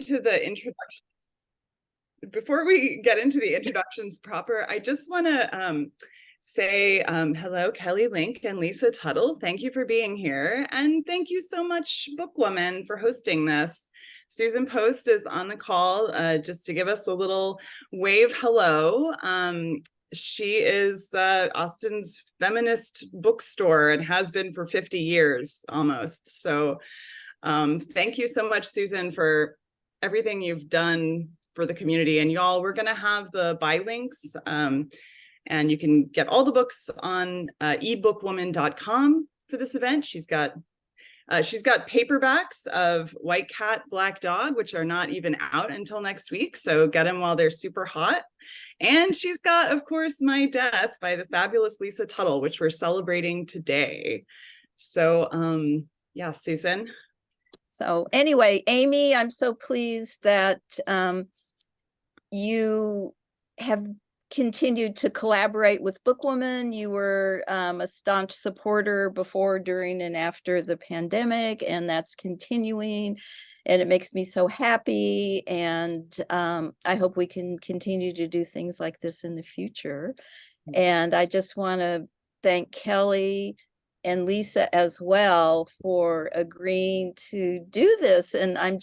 To the introduction. Before we get into the introductions proper, I just want to say hello, Kelly Link and Lisa Tuttle. Thank you for being here. And thank you so much, BookWoman, for hosting this. Susan Post is on the call just to give us a little wave hello. She is Austin's feminist bookstore and has been for 50 years almost. So thank you so much, Susan, for everything you've done for the community. And y'all, we're going to have the buy links, and you can get all the books on ebookwoman.com for this event. She's got paperbacks of White Cat, Black Dog, which are not even out until next week. So get them while they're super hot. And she's got, of course, My Death by the fabulous Lisa Tuttle, which we're celebrating today. So yeah, Susan. So anyway, Amy, I'm so pleased that you have continued to collaborate with BookWoman. You were a staunch supporter before, during, and after the pandemic, and that's continuing. And it makes me so happy. And I hope we can continue to do things like this in the future. And I just want to thank Kelly and Lisa as well for agreeing to do this. And I'm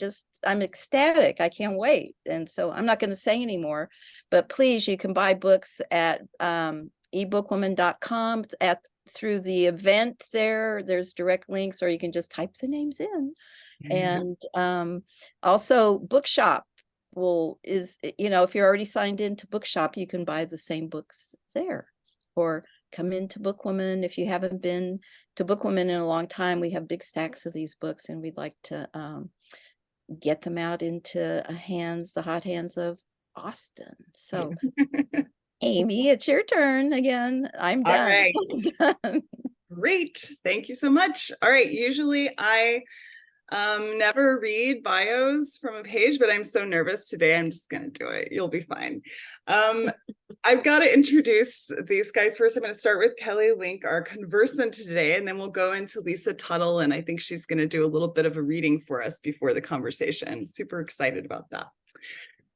ecstatic. I can't wait. And so I'm not going to say anymore, but please, you can buy books at ebookwoman.com through the event there. There's direct links, or you can just type the names in. And also Bookshop if you're already signed into Bookshop, you can buy the same books there, or come into BookWoman. If you haven't been to BookWoman in a long time, we have big stacks of these books, and we'd like to get them out into the hot hands of Austin. So Amy, it's your turn again. I'm done. All right. Great. Thank you so much. All right. Usually I never read bios from a page, but I'm so nervous today. I'm just going to do it. You'll be fine. I've got to introduce these guys first. I'm going to start with Kelly Link, our conversant today, and then we'll go into Lisa Tuttle, and I think she's going to do a little bit of a reading for us before the conversation. Super excited about that.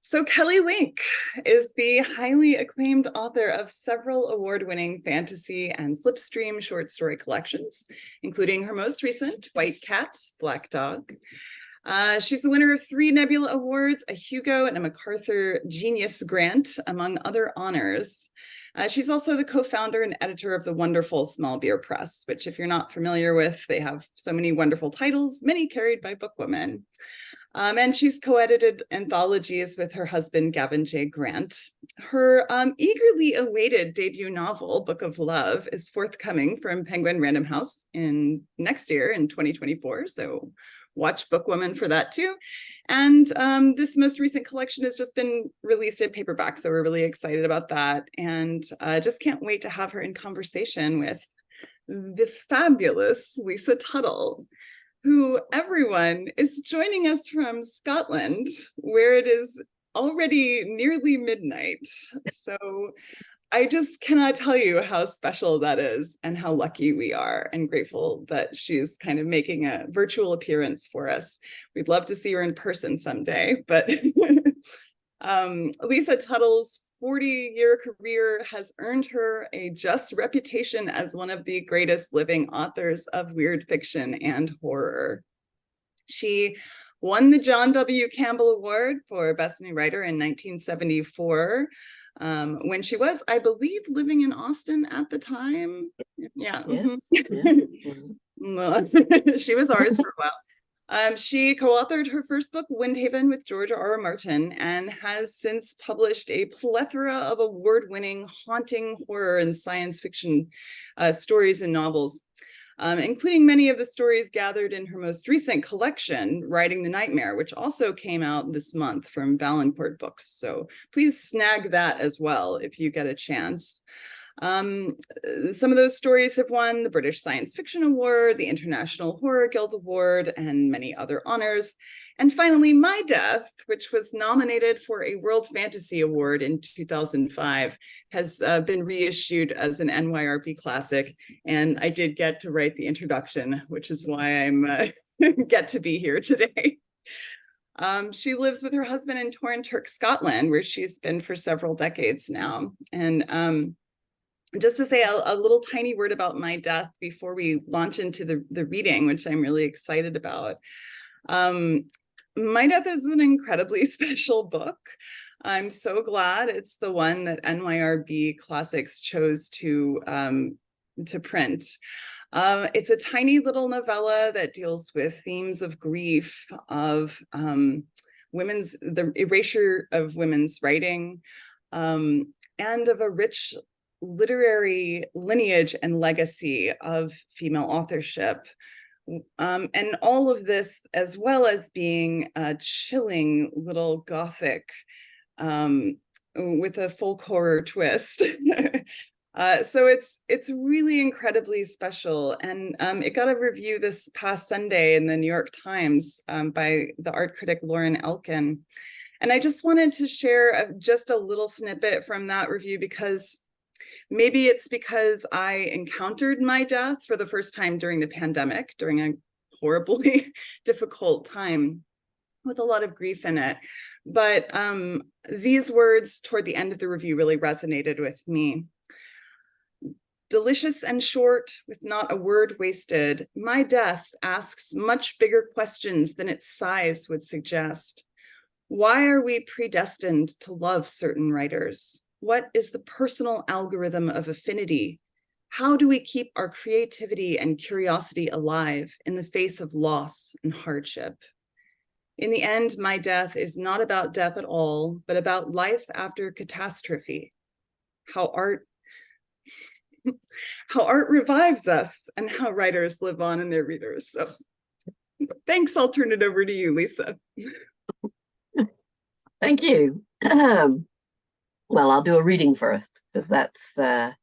So Kelly Link is the highly acclaimed author of several award-winning fantasy and slipstream short story collections, including her most recent, White Cat, Black Dog. She's the winner of 3 Nebula Awards, a Hugo, and a MacArthur Genius Grant, among other honors. She's also the co-founder and editor of the wonderful Small Beer Press, which, if you're not familiar with, they have so many wonderful titles, many carried by BookWoman. And she's co-edited anthologies with her husband, Gavin J. Grant. Her eagerly awaited debut novel, Book of Love, is forthcoming from Penguin Random House next year in 2024. So watch BookWoman for that too. And this most recent collection has just been released in paperback, so we're really excited about that. And just can't wait to have her in conversation with the fabulous Lisa Tuttle, who everyone is joining us from Scotland, where it is already nearly midnight. So I just cannot tell you how special that is and how lucky we are and grateful that she's kind of making a virtual appearance for us. We'd love to see her in person someday, but Lisa Tuttle's 40-year career has earned her a just reputation as one of the greatest living authors of weird fiction and horror. She won the John W. Campbell Award for Best New Writer in 1974, when she was, I believe, living in Austin at the time. Yeah. Yes. She was ours for a while. She co-authored her first book, Windhaven, with George R.R. Martin, and has since published a plethora of award-winning haunting horror and science fiction stories and novels, including many of the stories gathered in her most recent collection, Writing the Nightmare, which also came out this month from Valancourt Books. So please snag that as well if you get a chance. Some of those stories have won the British Science Fiction Award, the International Horror Guild Award, and many other honors. And finally, My Death, which was nominated for a World Fantasy Award in 2005, has been reissued as an NYRB Classic. And I did get to write the introduction, which is why I'm get to be here today. She lives with her husband in Torinturk, Scotland, where she's been for several decades now. And just to say a little tiny word about My Death before we launch into the reading, which I'm really excited about. My Death is an incredibly special book. I'm so glad it's the one that NYRB Classics chose to print. It's a tiny little novella that deals with themes of grief, of the erasure of women's writing, and of a rich literary lineage and legacy of female authorship. And all of this, as well as being a chilling little gothic with a folk horror twist. So it's really incredibly special. And it got a review this past Sunday in the New York Times by the art critic Lauren Elkin. And I just wanted to share just a little snippet from that review, because maybe it's because I encountered My Death for the first time during the pandemic, during a horribly difficult time with a lot of grief in it. But these words toward the end of the review really resonated with me. Delicious and short, with not a word wasted, My Death asks much bigger questions than its size would suggest. Why are we predestined to love certain writers? What is the personal algorithm of affinity? How do we keep our creativity and curiosity alive in the face of loss and hardship? In the end, My Death is not about death at all, but about life after catastrophe. How art revives us, and how writers live on in their readers. So thanks. I'll turn it over to you, Lisa. Thank you. Well, I'll do a reading first, because that's a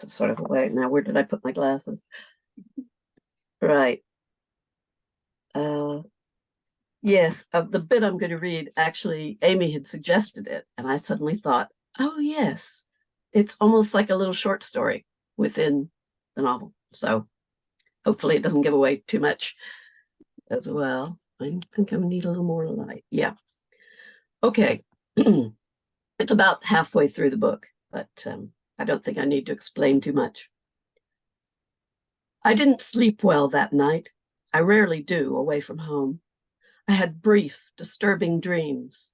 sort of a way. Now, where did I put my glasses? Right. Yes, the bit I'm going to read, actually, Amy had suggested it, and I suddenly thought, oh, yes, it's almost like a little short story within the novel. So hopefully it doesn't give away too much as well. I think I need a little more light. Yeah. Okay. It's about halfway through the book, but I don't think I need to explain too much. I didn't sleep well that night. I rarely do away from home. I had brief, disturbing dreams.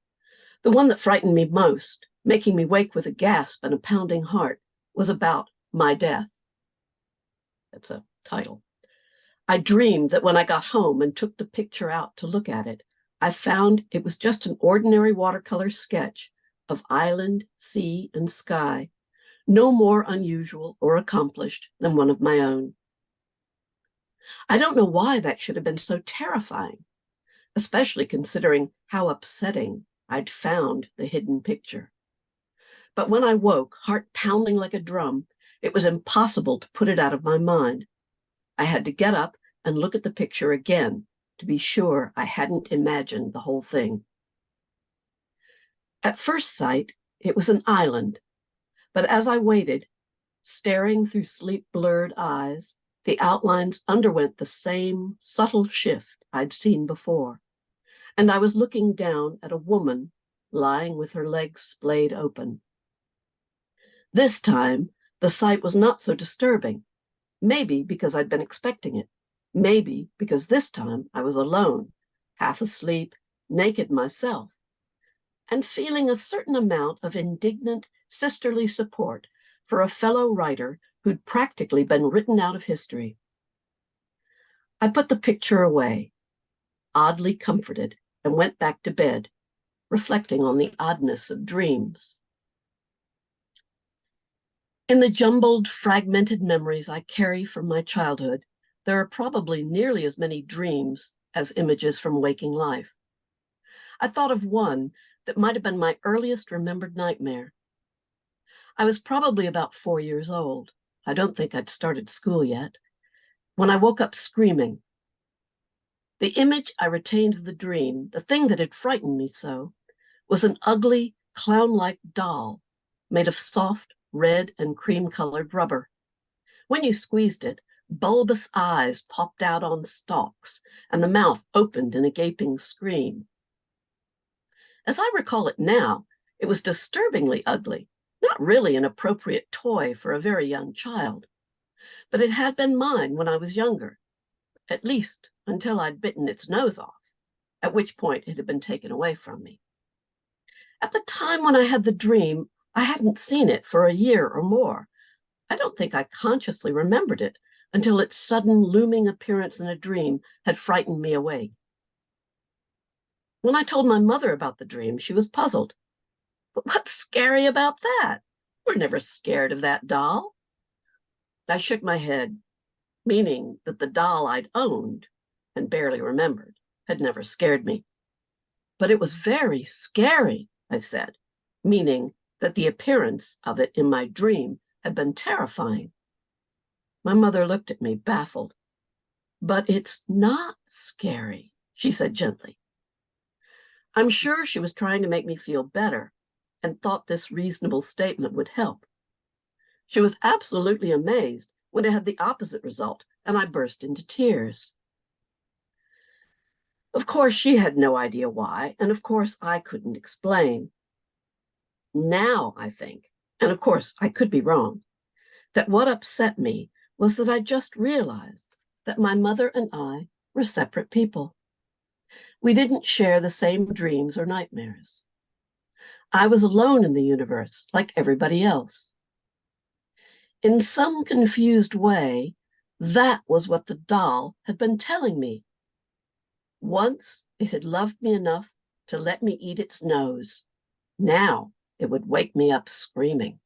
The one that frightened me most, making me wake with a gasp and a pounding heart, was about my death. That's a title. I dreamed that when I got home and took the picture out to look at it, I found it was just an ordinary watercolor sketch of island, sea, and sky, no more unusual or accomplished than one of my own. I don't know why that should have been so terrifying, especially considering how upsetting I'd found the hidden picture. But when I woke, heart pounding like a drum, it was impossible to put it out of my mind. I had to get up and look at the picture again to be sure I hadn't imagined the whole thing. At first sight, it was an island, but as I waited, staring through sleep-blurred eyes, the outlines underwent the same subtle shift I'd seen before, and I was looking down at a woman lying with her legs splayed open. This time, the sight was not so disturbing, maybe because I'd been expecting it, maybe because this time I was alone, half asleep, naked myself, and feeling a certain amount of indignant, sisterly support for a fellow writer who'd practically been written out of history. I put the picture away, oddly comforted, and went back to bed, reflecting on the oddness of dreams. In the jumbled, fragmented memories I carry from my childhood, there are probably nearly as many dreams as images from waking life. I thought of one that might have been my earliest remembered nightmare. I was probably about 4 years old. I don't think I'd started school yet, when I woke up screaming. The image I retained of the dream, the thing that had frightened me so, was an ugly, clown-like doll made of soft, red and cream-colored rubber. When you squeezed it, bulbous eyes popped out on stalks, and the mouth opened in a gaping scream. As I recall it now, it was disturbingly ugly, not really an appropriate toy for a very young child. But it had been mine when I was younger, at least until I'd bitten its nose off, at which point it had been taken away from me. At the time when I had the dream, I hadn't seen it for a year or more. I don't think I consciously remembered it until its sudden looming appearance in a dream had frightened me away. When I told my mother about the dream, she was puzzled. But what's scary about that? We're never scared of that doll. I shook my head, meaning that the doll I'd owned and barely remembered had never scared me. But it was very scary, I said, meaning that the appearance of it in my dream had been terrifying. My mother looked at me, baffled. But it's not scary, she said gently. I'm sure she was trying to make me feel better and thought this reasonable statement would help. She was absolutely amazed when it had the opposite result, and I burst into tears. Of course, she had no idea why, and of course, I couldn't explain. Now I think, and of course, I could be wrong, that what upset me was that I just realized that my mother and I were separate people. We didn't share the same dreams or nightmares. I was alone in the universe, like everybody else. In some confused way, that was what the doll had been telling me. Once it had loved me enough to let me eat its nose. Now it would wake me up screaming.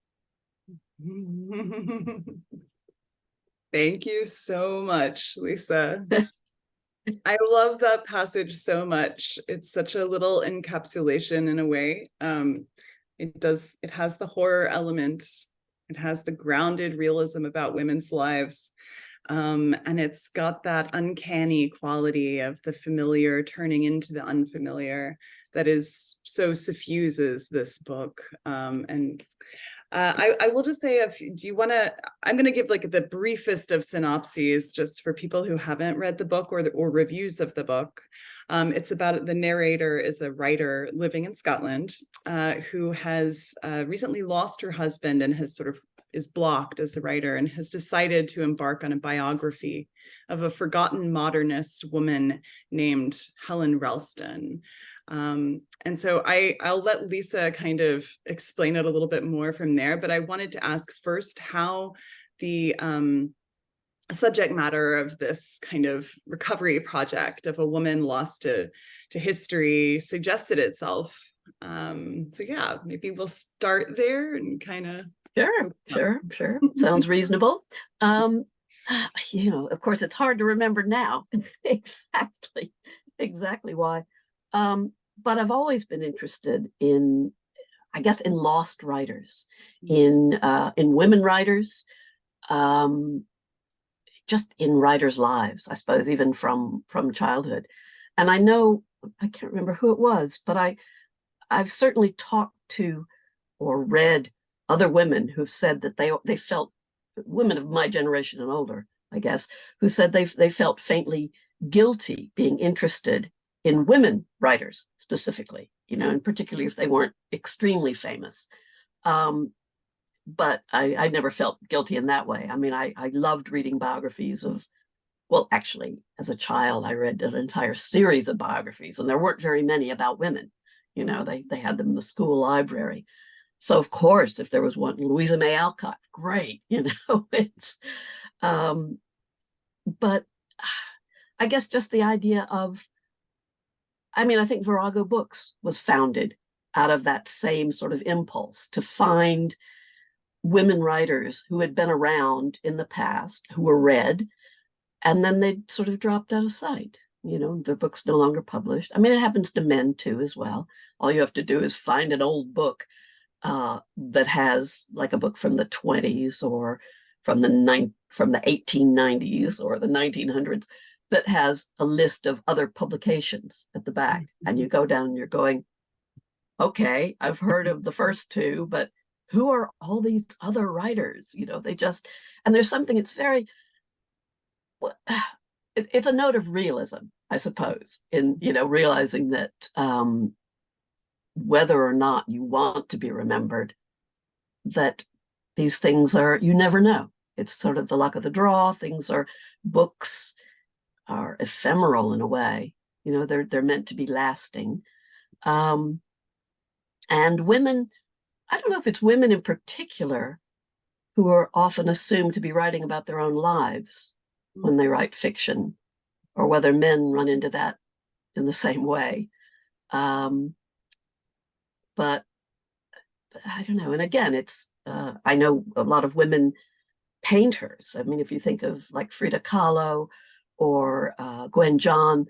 Thank you so much, Lisa. I love that passage so much. It's such a little encapsulation in a way. It has the horror element. It has the grounded realism about women's lives. And it's got that uncanny quality of the familiar turning into the unfamiliar that is so suffuses this book. I will just say, do you want to, I'm going to give like the briefest of synopses just for people who haven't read the book or reviews of the book. It's about, the narrator is a writer living in Scotland who has recently lost her husband and has sort of is blocked as a writer and has decided to embark on a biography of a forgotten modernist woman named Helen Ralston. And so I'll let Lisa kind of explain it a little bit more from there, but I wanted to ask first how the subject matter of this kind of recovery project of a woman lost to history suggested itself. So yeah, maybe we'll start there and kind of. Sure. Sounds reasonable. Of course, it's hard to remember now exactly why. But I've always been interested in, I guess, in lost writers, in women writers, just in writers' lives, I suppose, even from childhood. And I know, I can't remember who it was, but I've certainly talked to or read other women who've said that they felt, women of my generation and older, I guess, who said they felt faintly guilty being interested in women writers specifically, and particularly if they weren't extremely famous. But I never felt guilty in that way. I mean, I loved reading biographies of, well, actually, as a child, I read an entire series of biographies, and there weren't very many about women. They had them in the school library. So of course, if there was one, Louisa May Alcott, great, it's, but I guess just the idea of, I think Virago Books was founded out of that same sort of impulse to find women writers who had been around in the past, who were read, and then they sort of dropped out of sight. Their books no longer published. It happens to men too as well. All you have to do is find an old book that has like a book from the 20s or from the 1890s or the 1900s that has a list of other publications at the back. And you go down and you're going, okay, I've heard of the first two, but who are all these other writers? They just, and there's something, it's very, it's a note of realism, I suppose, in, realizing that whether or not you want to be remembered, that these things are, you never know. It's sort of the luck of the draw. Books are ephemeral in a way. You know, they're meant to be lasting. And women, I don't know if it's women in particular who are often assumed to be writing about their own lives when they write fiction, or whether men run into that in the same way. But I don't know. And again, it's, I know a lot of women painters. I mean, if you think of like Frida Kahlo or Gwen John,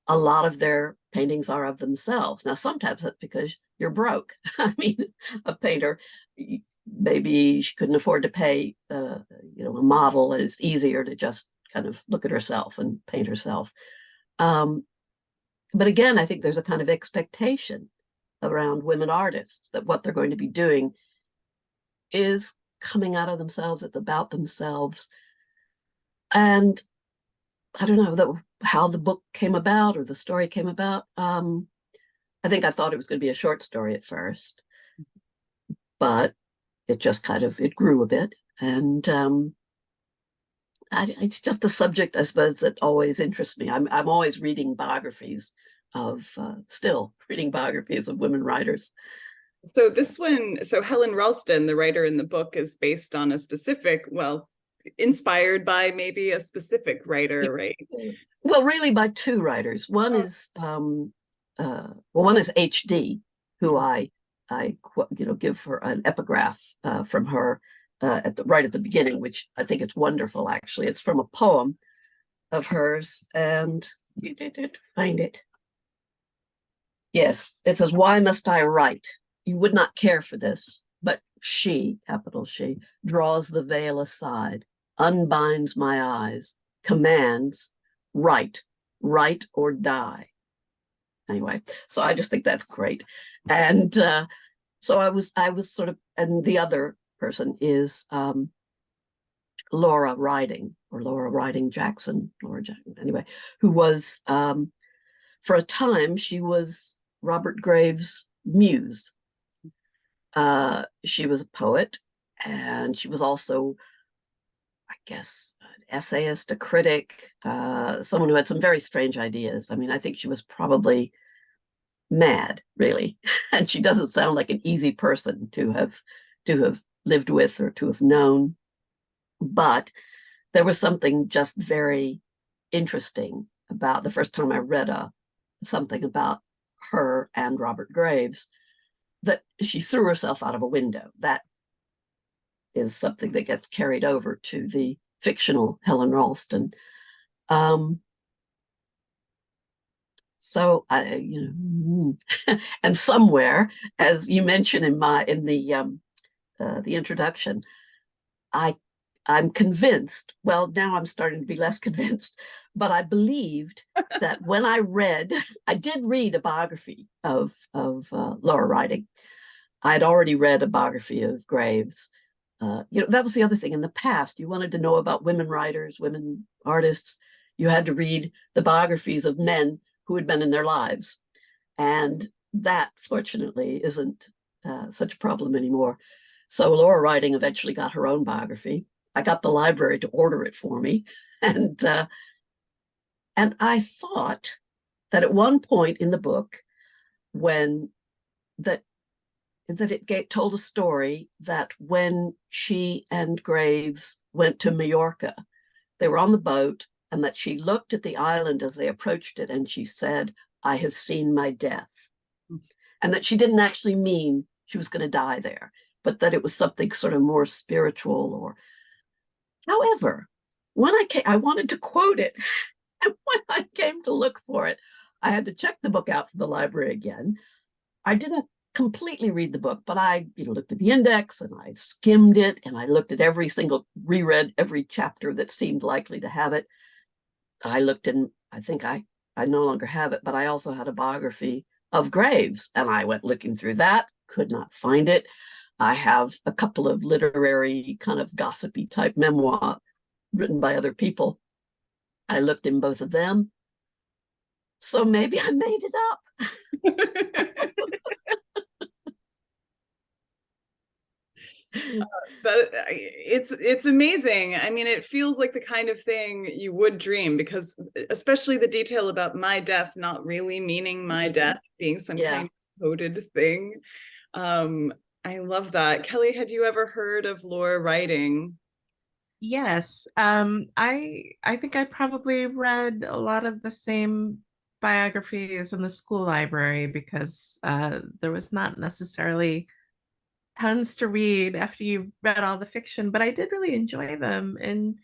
a lot of their paintings are of themselves. Now, sometimes that's because you're broke. I mean, a painter, maybe she couldn't afford to pay, a model. It's easier to just kind of look at herself and paint herself. But again, I think there's a kind of expectation around women artists that what they're going to be doing is coming out of themselves. It's about themselves. And I don't know how the book came about or the story came about. I think I thought it was going to be a short story at first, but it just it grew a bit. And it's just a subject, I suppose, that always interests me. I'm always reading biographies of, still reading biographies of women writers. So Helen Ralston, the writer in the book, is based on a specific, inspired by maybe a specific writer, right? Well, really by two writers. One is HD, who I give her an epigraph from her right at the beginning, which I think it's wonderful. Actually, it's from a poem of hers, and you did find it. Yes, it says, "Why must I write? You would not care for this, but she, capital She, draws the veil aside, unbinds my eyes, commands, write or die." Anyway, so I just think that's great. And so I was sort of, and the other person is Laura Riding Jackson, anyway, who was, for a time, she was Robert Graves' muse. She was a poet, and she was also, I guess, an essayist, a critic, someone who had some very strange ideas. I mean, I think she was probably mad, really, and she doesn't sound like an easy person to have lived with or to have known. But there was something just very interesting about the first time I read something about her and Robert Graves, that she threw herself out of a window. That is something that gets carried over to the fictional Helen Ralston. So and somewhere, as you mentioned in the introduction, I'm convinced. Well, now I'm starting to be less convinced, but I believed that when I did read a biography of Laura Riding. I'd already read a biography of Graves. That was the other thing. In the past, you wanted to know about women writers, women artists, you had to read the biographies of men who had been in their lives. And that, fortunately, isn't such a problem anymore. So Laura Riding eventually got her own biography. I got the library to order it for me. And I thought that at one point in the book, that it told a story that when she and Graves went to Majorca, they were on the boat, and that she looked at the island as they approached it, and she said, "I have seen my death." And that she didn't actually mean she was going to die there, but that it was something sort of more spiritual. However, when I wanted to quote it, and when I came to look for it, I had to check the book out from the library again. I didn't completely read the book, but I looked at the index, and I skimmed it, and I looked at reread every chapter that seemed likely to have it. I looked in, I think I no longer have it, but I also had a biography of Graves, and I went looking through that, could not find it. I have a couple of literary kind of gossipy type memoir written by other people. I looked in both of them. So maybe I made it up. But it's amazing. I mean, it feels like the kind of thing you would dream, because especially the detail about my death not really meaning my death, being some Yeah. kind of coded thing. I love that. Kelly, had you ever heard of Laura writing? Yes. I think I probably read a lot of the same biographies in the school library because there was not necessarily tons to read after you read all the fiction, but I did really enjoy them. And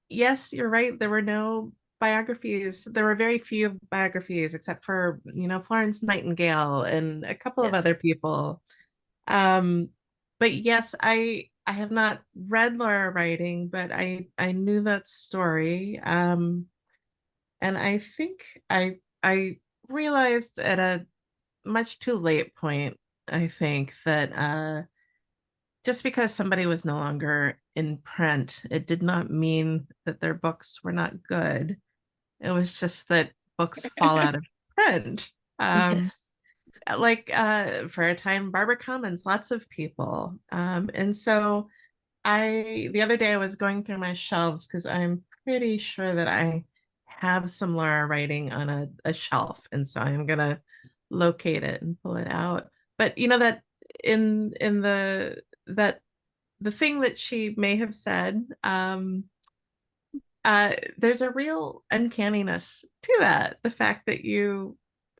yes, you're right, there were no biographies. There were very few biographies, except for, Florence Nightingale and a couple of Yes. other people. But yes, I have not read Laura writing, but I knew that story. And I think I realized at a much too late point, I think, that just because somebody was no longer in print, it did not mean that their books were not good. It was just that books fall out of print. Yes. Like for a time, Barbara Cummins, lots of people. And so the other day I was going through my shelves because I'm pretty sure that I have some Laura writing on a shelf. And so I'm gonna locate it and pull it out. But that in the thing that she may have said, there's a real uncanniness to that. The fact that you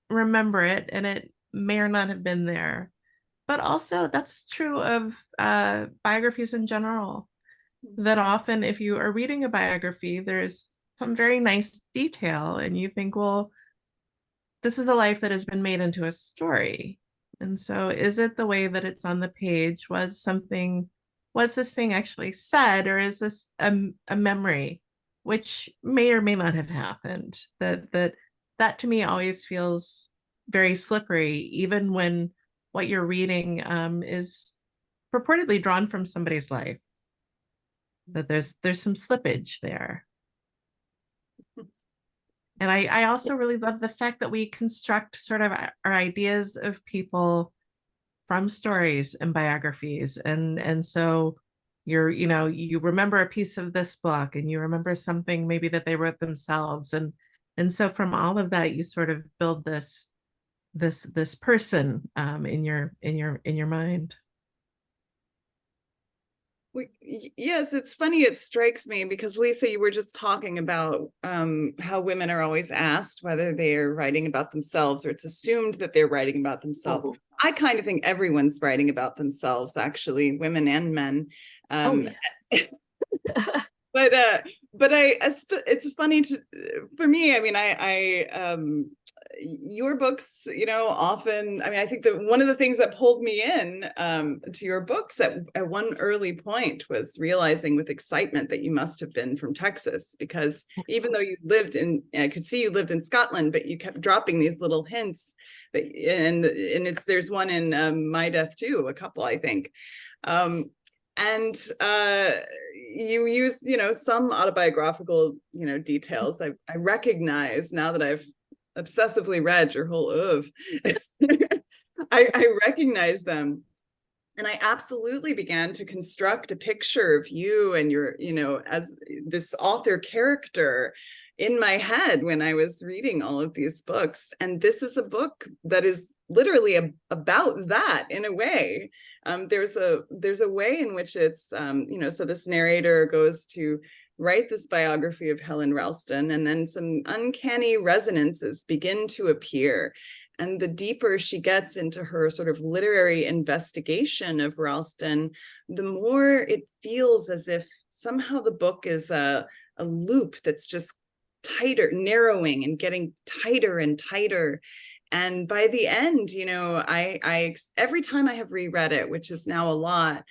remember it and it may or not have been there. But also, that's true of biographies in general. That often, if you are reading a biography, there's some very nice detail, and you think, well, this is a life that has been made into a story. And so, is it the way that it's on the page? Was this thing actually said, or is this a memory, which may or may not have happened? That to me always feels very slippery, even when what you're reading is purportedly drawn from somebody's life. That there's some slippage there. And I also really love the fact that we construct sort of our ideas of people from stories and biographies. And so you remember a piece of this book and you remember something maybe that they wrote themselves. And so from all of that, you sort of build this person in your mind. Yes, it's funny. It strikes me because, Lisa, you were just talking about how women are always asked whether they're writing about themselves, or it's assumed that they're writing about themselves. Oh. I kind of think everyone's writing about themselves, actually, women and men. Yeah. But it's funny for me. I mean, your books, often, I mean, I think that one of the things that pulled me in to your books at one early point was realizing with excitement that you must have been from Texas, because even though I could see you lived in Scotland, but you kept dropping these little hints and there's one in My Death too, a couple, I think. And you use, some autobiographical, details. I recognize now that I've obsessively read your whole I recognize them. And I absolutely began to construct a picture of you and your, as this author character in my head when I was reading all of these books. And this is a book that is literally about that in a way. There's a way in which it's, so this narrator goes to write this biography of Helen Ralston, and then some uncanny resonances begin to appear. And the deeper she gets into her sort of literary investigation of Ralston, the more it feels as if somehow the book is a loop that's just tighter, narrowing and getting tighter and tighter. And by the end, I every time I have reread it, which is now a lot,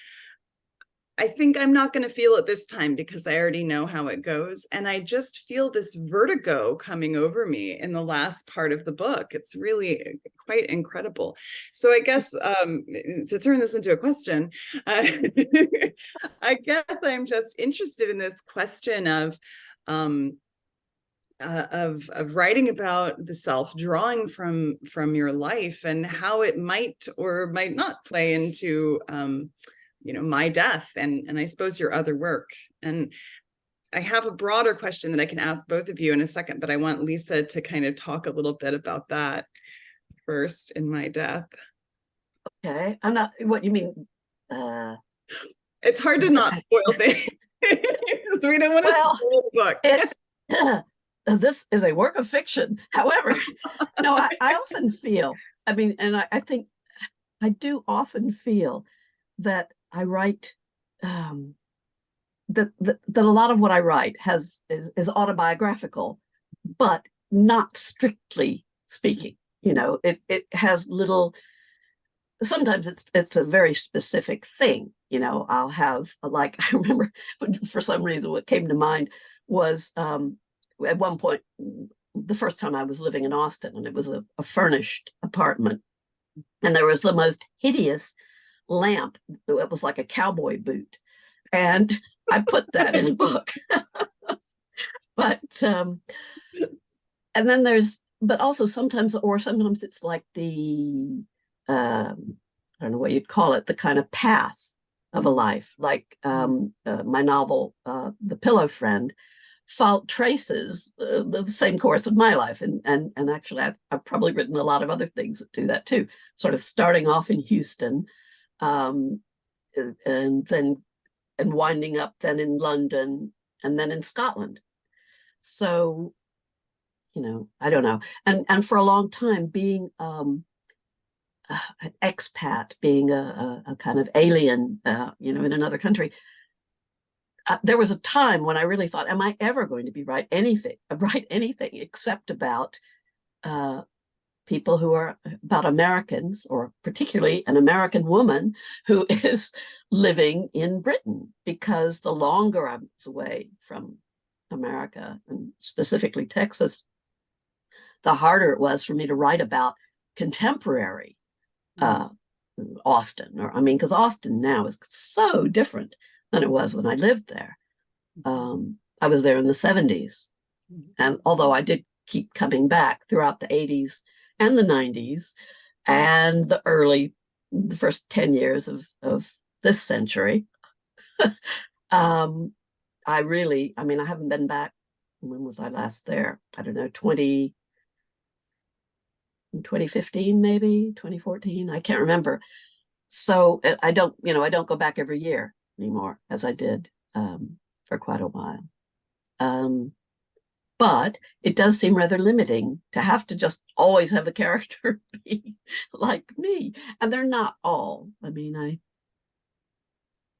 I think I'm not going to feel it this time because I already know how it goes. And I just feel this vertigo coming over me in the last part of the book. It's really quite incredible. So I guess to turn this into a question, I guess I'm just interested in this question of writing about the self, drawing from your life, and how it might or might not play into my death and I suppose your other work. And I have a broader question that I can ask both of you in a second, but I want Lisa to kind of talk a little bit about that first, in my death. Okay, I'm not, what you mean? It's hard to not spoil things. So we don't want to spoil the book. This is a work of fiction. However, no, I often feel, I mean, and I think I do often feel that I write, that a lot of what I write is autobiographical, but not strictly speaking. It has little. Sometimes it's a very specific thing. I'll have, like, I remember for some reason what came to mind was at one point, the first time I was living in Austin, and it was a furnished apartment, and there was the most hideous lamp. It was like a cowboy boot, and I put that in a book. But and then but also sometimes it's like the I don't know what you'd call it, the kind of path of a life, like my novel, The Pillow Friend, traces the same course of my life. And actually, I've probably written a lot of other things that do that too, sort of starting off in Houston, and winding up then in London and then in Scotland. So, I don't know. And for a long time, being an expat, being a kind of alien, in another country, there was a time when I really thought, am I ever going to write anything except about people who are about Americans, or particularly an American woman who is living in Britain? Because the longer I was away from America, and specifically Texas, the harder it was for me to write about contemporary Austin, because Austin now is so different than it was when I lived there. I was there in the 70s, and although I did keep coming back throughout the 80s and the 90s and the first 10 years of this century, I haven't been back. When was I last there? I don't know, 2015, maybe 2014. I can't remember. So I don't go back every year anymore, as I did for quite a while. But it does seem rather limiting to have to just always have a character be like me. And they're not all.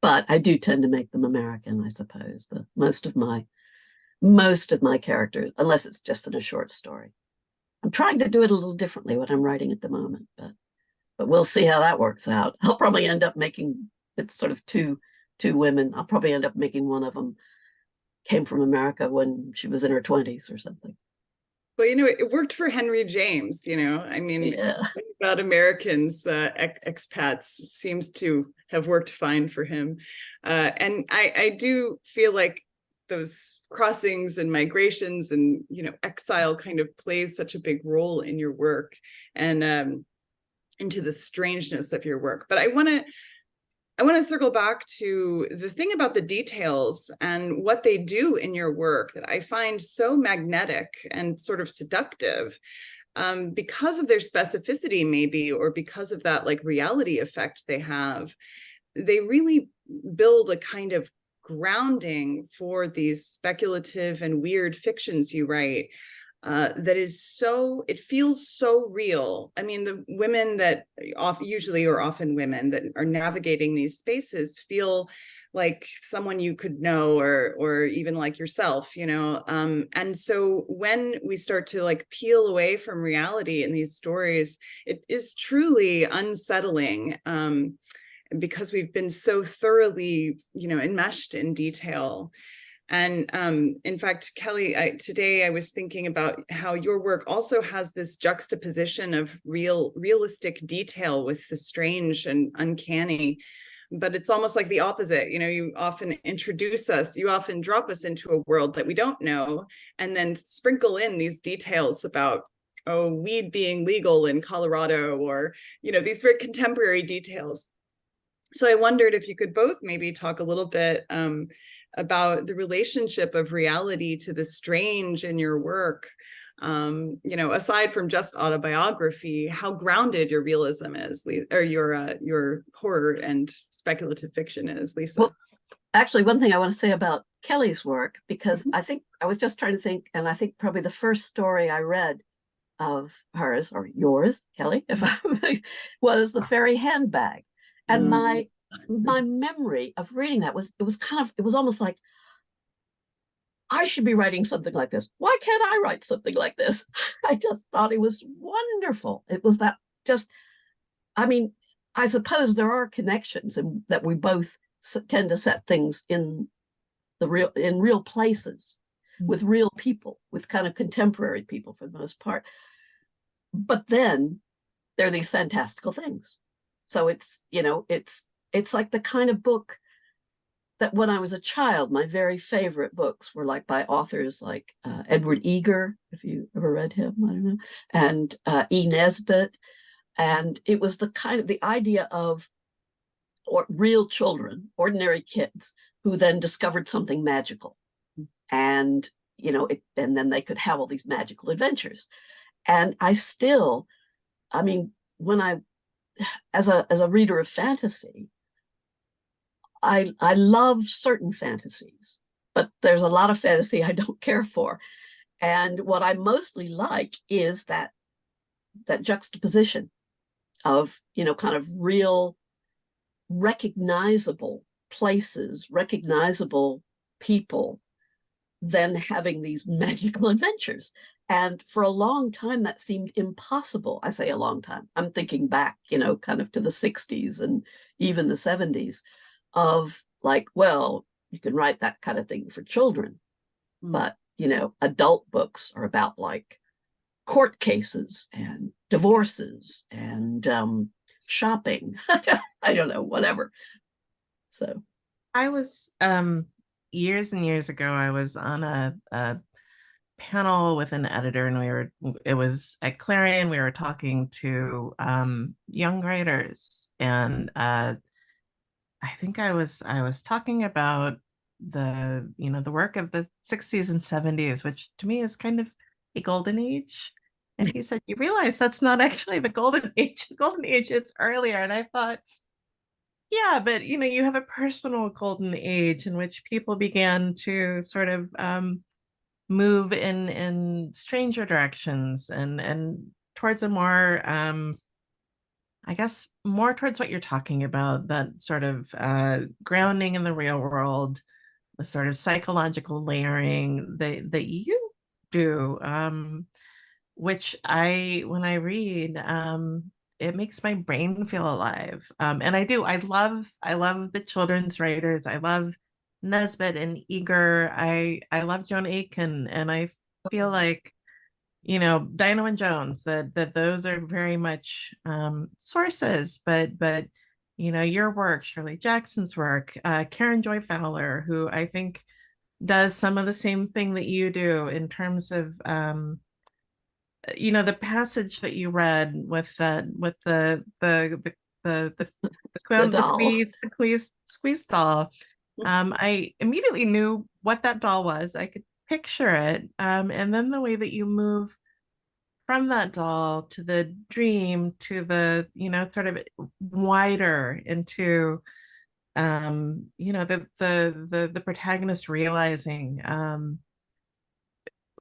But I do tend to make them American, I suppose. Most of my characters, unless it's just in a short story. I'm trying to do it a little differently what I'm writing at the moment, but we'll see how that works out. I'll probably end up making it sort of two women. I'll probably end up making one of them came from America when she was in her 20s or something. Well, it worked for Henry James, Yeah. About Americans, expats seems to have worked fine for him. And I do feel like those crossings and migrations and, exile kind of plays such a big role in your work and into the strangeness of your work. But I want to circle back to the thing about the details and what they do in your work that I find so magnetic and sort of seductive, because of their specificity, maybe, or because of that like reality effect they have. They really build a kind of grounding for these speculative and weird fictions you write. That is it feels so real. The women that often women that are navigating these spaces feel like someone you could know, or even like yourself, and so when we start to like peel away from reality in these stories, it is truly unsettling, because we've been so thoroughly, enmeshed in detail. And in fact, Kelly, today I was thinking about how your work also has this juxtaposition of realistic detail with the strange and uncanny, but it's almost like the opposite. You often you often drop us into a world that we don't know, and then sprinkle in these details about, weed being legal in Colorado, or, these very contemporary details. So I wondered if you could both maybe talk a little bit about the relationship of reality to the strange in your work. You know, aside from just autobiography, how grounded your realism is, or your horror and speculative fiction is, Lisa. Well, actually, one thing I want to say about Kelly's work, because I think I was just trying to think, and I think probably the first story I read of hers, or yours, Kelly, if I was The Fairy Handbag. And my memory of reading that was, it was almost like, I should be writing something like this. Why can't I write something like this? I just thought it was wonderful. It was that just, I mean, I suppose there are connections and that we both tend to set things in real places with real people, with kind of contemporary people for the most part. But then there are these fantastical things. So it's, you know, it's like the kind of book that when I was a child, my very favorite books were like by authors like Edward Eger, if you ever read him, I don't know, and E. Nesbit. And it was the idea of real children, ordinary kids, who then discovered something magical. And, you know, and then they could have all these magical adventures. And I mean, when as a reader of fantasy, I love certain fantasies, but there's a lot of fantasy I don't care for. And what I mostly like is that juxtaposition of, you know, kind of real, recognizable places, recognizable people, then having these magical adventures. And for a long time, that seemed impossible. I say a long time. I'm thinking back, you know, kind of to the 60s and even the 70s of like, well, you can write that kind of thing for children. But, you know, adult books are about like court cases and divorces and shopping. I don't know, whatever. So I was years and years ago, I was on a panel with an editor, and it was at Clarion. We were talking to young writers, and I think I was talking about the work of the 60s and 70s, which to me is kind of a golden age. And he said, you realize that's not actually the golden age. The golden age is earlier. And I thought, yeah, but you have a personal golden age in which people began to sort of move in stranger directions and towards a more I guess more towards what you're talking about, that sort of grounding in the real world, the sort of psychological layering that you do, which when I read, it makes my brain feel alive. And I love the children's writers. I love Nesbit and Eager. I love Joan Aiken, and I feel like, Dino and Jones, that those are very much sources, but your work, Shirley Jackson's work, Karen Joy Fowler, who I think does some of the same thing that you do in terms of the passage that you read with the clown, the squeeze doll. I immediately knew what that doll was. I could picture it. And then the way that you move from that doll to the dream to the, sort of wider into, the protagonist realizing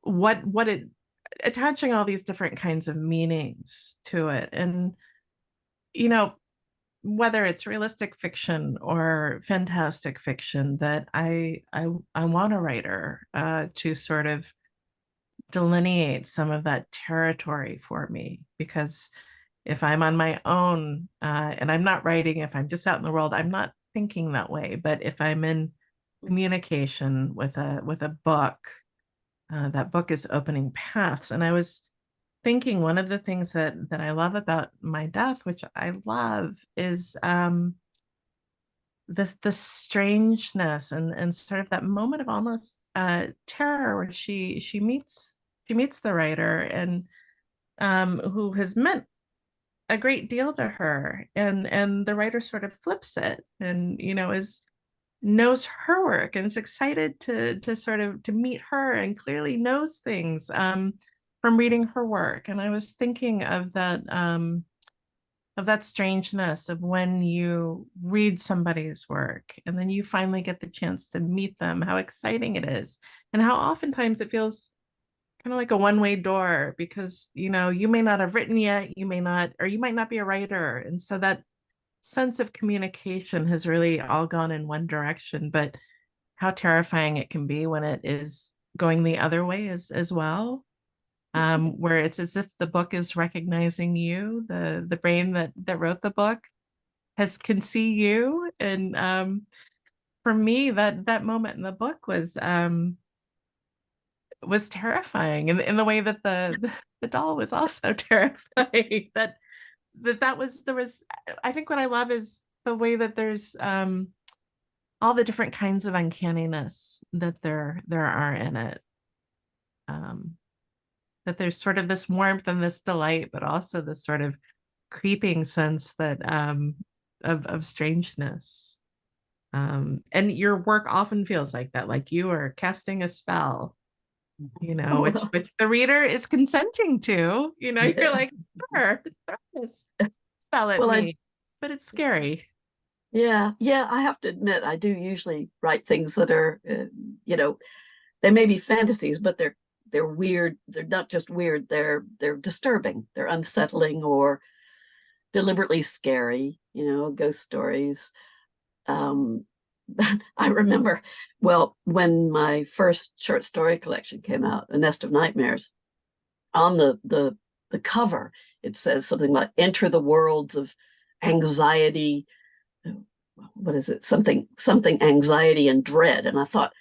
what it, attaching all these different kinds of meanings to it. And, whether it's realistic fiction or fantastic fiction, that I want a writer to sort of delineate some of that territory for me, because if I'm on my own and I'm not writing, if I'm just out in the world, I'm not thinking that way. But if I'm in communication with a book, that book is opening paths. And I was thinking, one of the things that I love about My Death, which I love, is the strangeness and sort of that moment of almost terror where she meets the writer, and who has meant a great deal to her, and the writer sort of flips it, and knows her work and is excited to sort of to meet her, and clearly knows things from reading her work. And I was thinking of that strangeness of when you read somebody's work and then you finally get the chance to meet them, how exciting it is, and how oftentimes it feels kind of like a one-way door, because you may not have written yet, you may not, or you might not be a writer, and so that sense of communication has really all gone in one direction. But how terrifying it can be when it is going the other way as well, where it's as if the book is recognizing you, the brain that wrote the book can see you. And for me, that moment in the book was terrifying, in the way that the doll was also terrifying. There was, I think what I love is the way that there's all the different kinds of uncanniness that there are in it. That there's sort of this warmth and this delight, but also this sort of creeping sense that of strangeness. And your work often feels like that, like you are casting a spell, which the reader is consenting to. You're like, sure, throw this spell at me, but it's scary. Yeah, I have to admit, I do usually write things that are, they may be fantasies, but they're weird. They're not just weird, they're disturbing, they're unsettling, or deliberately scary, ghost stories. I remember, when my first short story collection came out, A Nest of Nightmares, on the cover, it says something like "Enter the worlds of anxiety." What is it? Something anxiety and dread. And I thought,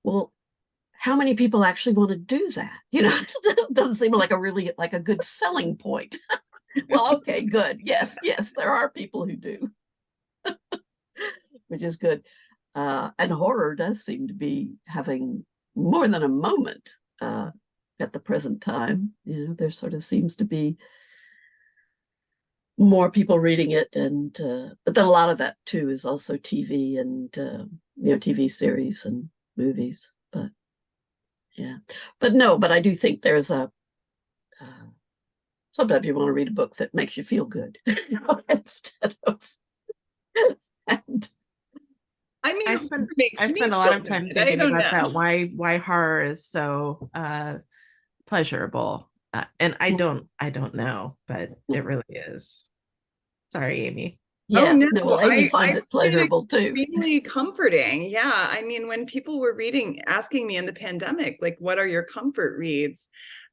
well, how many people actually want to do that? It doesn't seem like a good selling point. Well, okay, good. Yes, there are people who do. Which is good. And horror does seem to be having more than a moment at the present time. There sort of seems to be more people reading it, and but then a lot of that too is also TV and TV series and movies. But yeah, but I do think there's a sometimes you want to read a book that makes you feel good, instead of and I mean, I spend a lot of time thinking about that. Why horror is so pleasurable, and I don't know, but it really is. Sorry, Amy. Yeah, no, Amy finds it pleasurable too. Really comforting. Yeah, I mean, when people were asking me in the pandemic, like, what are your comfort reads?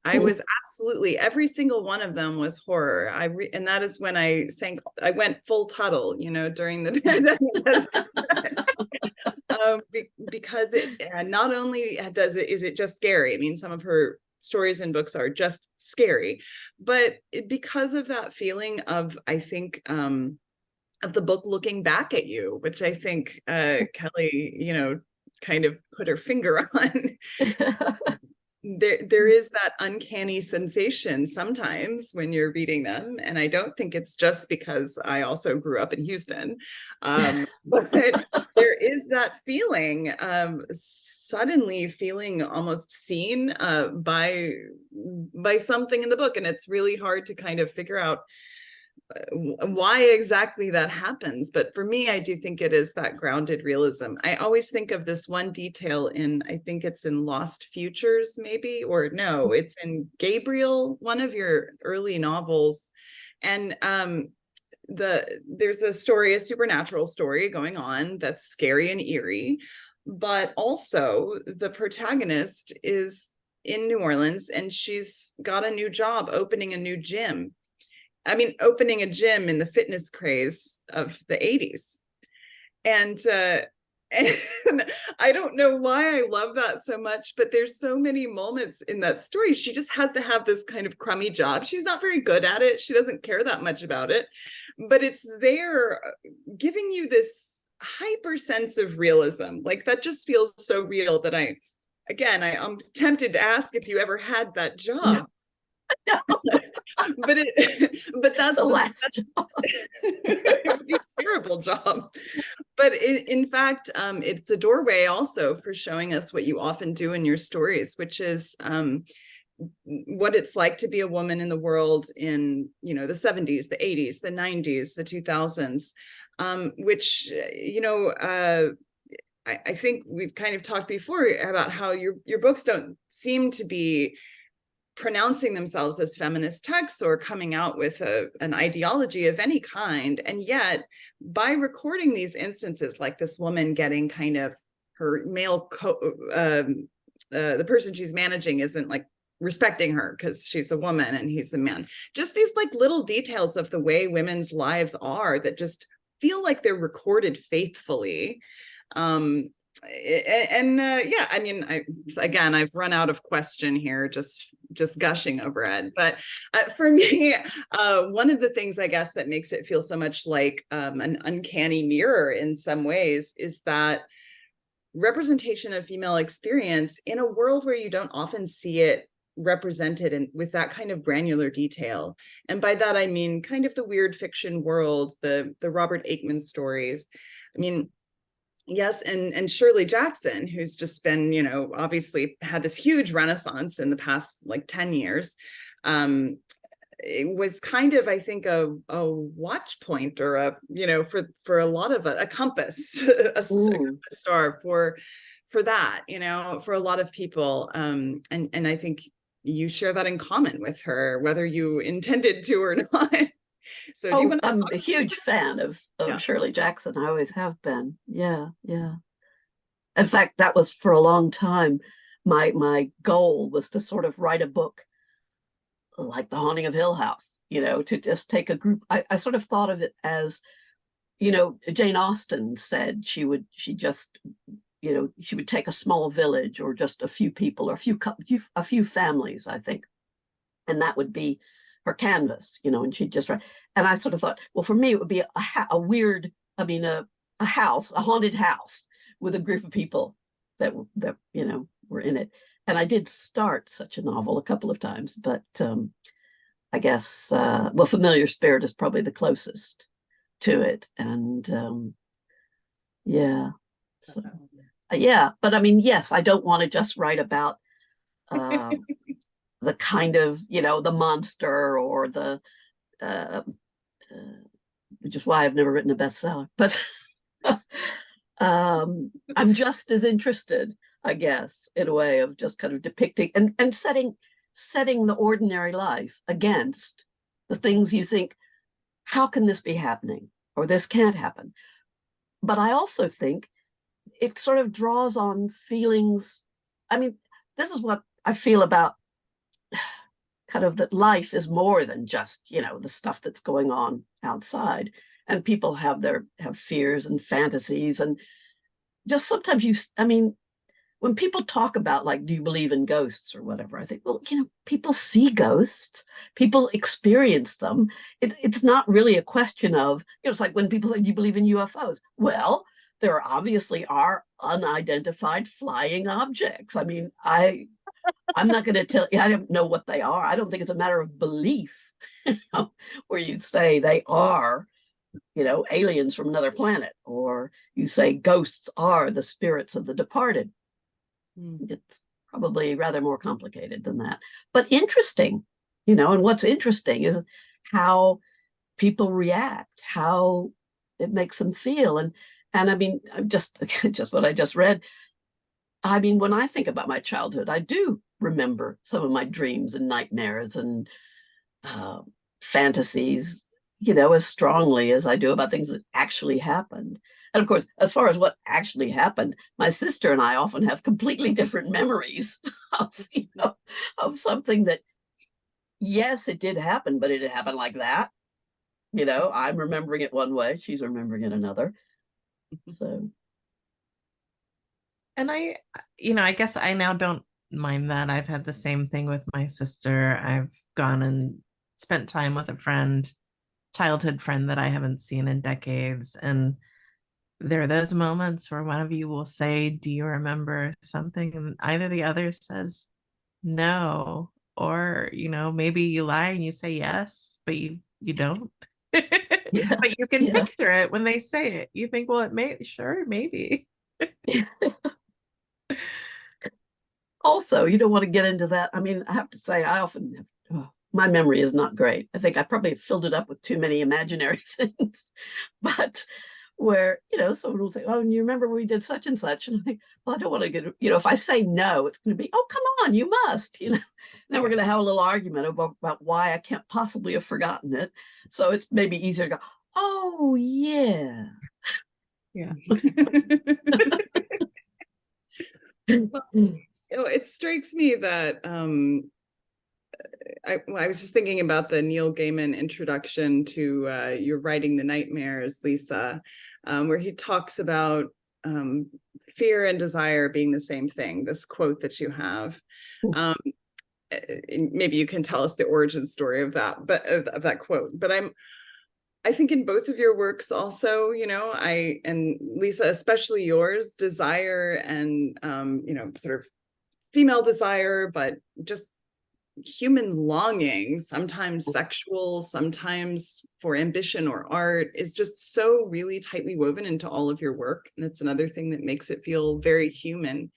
I was absolutely, every single one of them was horror. And that is when I went full Tuttle, during the pandemic. Because it not only is it just scary. I mean, some of her stories and books are just scary, but because of that feeling of, I think, of the book looking back at you, which I think Kelly, kind of put her finger on. There is that uncanny sensation sometimes when you're reading them, and I don't think it's just because I also grew up in Houston, but there is that feeling, suddenly feeling almost seen by something in the book, and it's really hard to kind of figure out why exactly that happens. But for me, I do think it is that grounded realism. I always think of this one detail I think it's in Lost Futures, maybe, or no, it's in Gabriel, one of your early novels. And there's a supernatural story going on that's scary and eerie, but also the protagonist is in New Orleans, and she's got a new job opening a new gym. I mean, opening a gym in the fitness craze of the 80s. And I don't know why I love that so much, but there's so many moments in that story. She just has to have this kind of crummy job. She's not very good at it. She doesn't care that much about it, but it's there giving you this hyper sense of realism. Like, that just feels so real that I'm tempted to ask if you ever had that job. but that's The last job. it would be a terrible job. But in fact, it's a doorway also for showing us what you often do in your stories, which is what it's like to be a woman in the world in, you know, the 70s, the 80s, the 90s, the 2000s, which, you know, I think we've kind of talked before about how your books don't seem to be pronouncing themselves as feminist texts or coming out with an ideology of any kind. And yet, by recording these instances, like this woman getting kind of her male, the person she's managing isn't like respecting her because she's a woman and he's a man. Just these like little details of the way women's lives are that just feel like they're recorded faithfully. Yeah, I mean, I've run out of question here, just gushing over it. But for me, one of the things I guess that makes it feel so much like an uncanny mirror in some ways is that representation of female experience in a world where you don't often see it represented and with that kind of granular detail. And by that I mean kind of the weird fiction world, the Robert Aikman stories. I mean, yes, and Shirley Jackson, who's just been, you know, obviously had this huge renaissance in the past like 10 years. It was kind of, I think, a watch point or a, you know, for a lot of a compass, a star for that, you know, for a lot of people. And I think you share that in common with her, whether you intended to or not. So do you want to I'm a huge fan of Yeah. Shirley Jackson. I always have been. Yeah, yeah. In fact, that was for a long time. My goal was to sort of write a book like The Haunting of Hill House, you know, to just take a group. I sort of thought of it as, you know, Jane Austen said she would take a small village or just a few people or a few families, I think, and that would be her canvas, you know, and she'd just write. And I sort of thought, well, for me, it would be a house, a haunted house with a group of people that you know were in it. And I did start such a novel a couple of times, but I guess Familiar Spirit is probably the closest to it. And yeah, so, yeah. But I mean, yes, I don't want to just write about the kind of, you know, the monster or the which is why I've never written a bestseller. But I'm just as interested, I guess, in a way of just kind of depicting and setting the ordinary life against the things you think, how can this be happening? Or this can't happen. But I also think it sort of draws on feelings. I mean, this is what I feel about kind of that life is more than just, you know, the stuff that's going on outside. And people have fears and fantasies. And just sometimes when people talk about, like, do you believe in ghosts or whatever, I think, well, you know, people see ghosts, people experience them. It's not really a question of, you know, it's like when people say, do you believe in UFOs? Well, there obviously are unidentified flying objects. I mean, I'm not going to tell you, I don't know what they are. I don't think it's a matter of belief, you know, where you say they are, you know, aliens from another planet, or you say ghosts are the spirits of the departed. It's probably rather more complicated than that, but interesting, you know. And what's interesting is how people react, how it makes them feel. And I mean, just what I just read. I mean, when I think about my childhood, I do remember some of my dreams and nightmares and fantasies, you know, as strongly as I do about things that actually happened. And of course, as far as what actually happened, my sister and I often have completely different memories of, you know, of something that, yes, it did happen, but it didn't happen like that. You know, I'm remembering it one way, she's remembering it another. So. And I guess I now don't mind that. I've had the same thing with my sister. I've gone and spent time with a childhood friend that I haven't seen in decades. And there are those moments where one of you will say, do you remember something? And either the other says no, or maybe you lie and you say yes, but you don't. Yeah. But you can Yeah. picture it when they say it. You think, well, it may, sure, maybe. Also, you don't want to get into that. I mean, I have to say, I often have, my memory is not great. I think I probably filled it up with too many imaginary things. But where, someone will say, oh, and you remember we did such and such? And I think, well, I don't want to get, if I say no, it's going to be, oh, come on, you must, Then we're going to have a little argument about why I can't possibly have forgotten it. So it's maybe easier to go, oh, yeah. Yeah. Well, it strikes me that I was just thinking about the Neil Gaiman introduction to You're Writing the Nightmares, Lisa, where he talks about fear and desire being the same thing, this quote that you have. Maybe you can tell us the origin story of that, but of that quote. But I think in both of your works also, and Lisa, especially yours, desire and, sort of female desire, but just human longing, sometimes sexual, sometimes for ambition or art, is just so really tightly woven into all of your work. And it's another thing that makes it feel very human.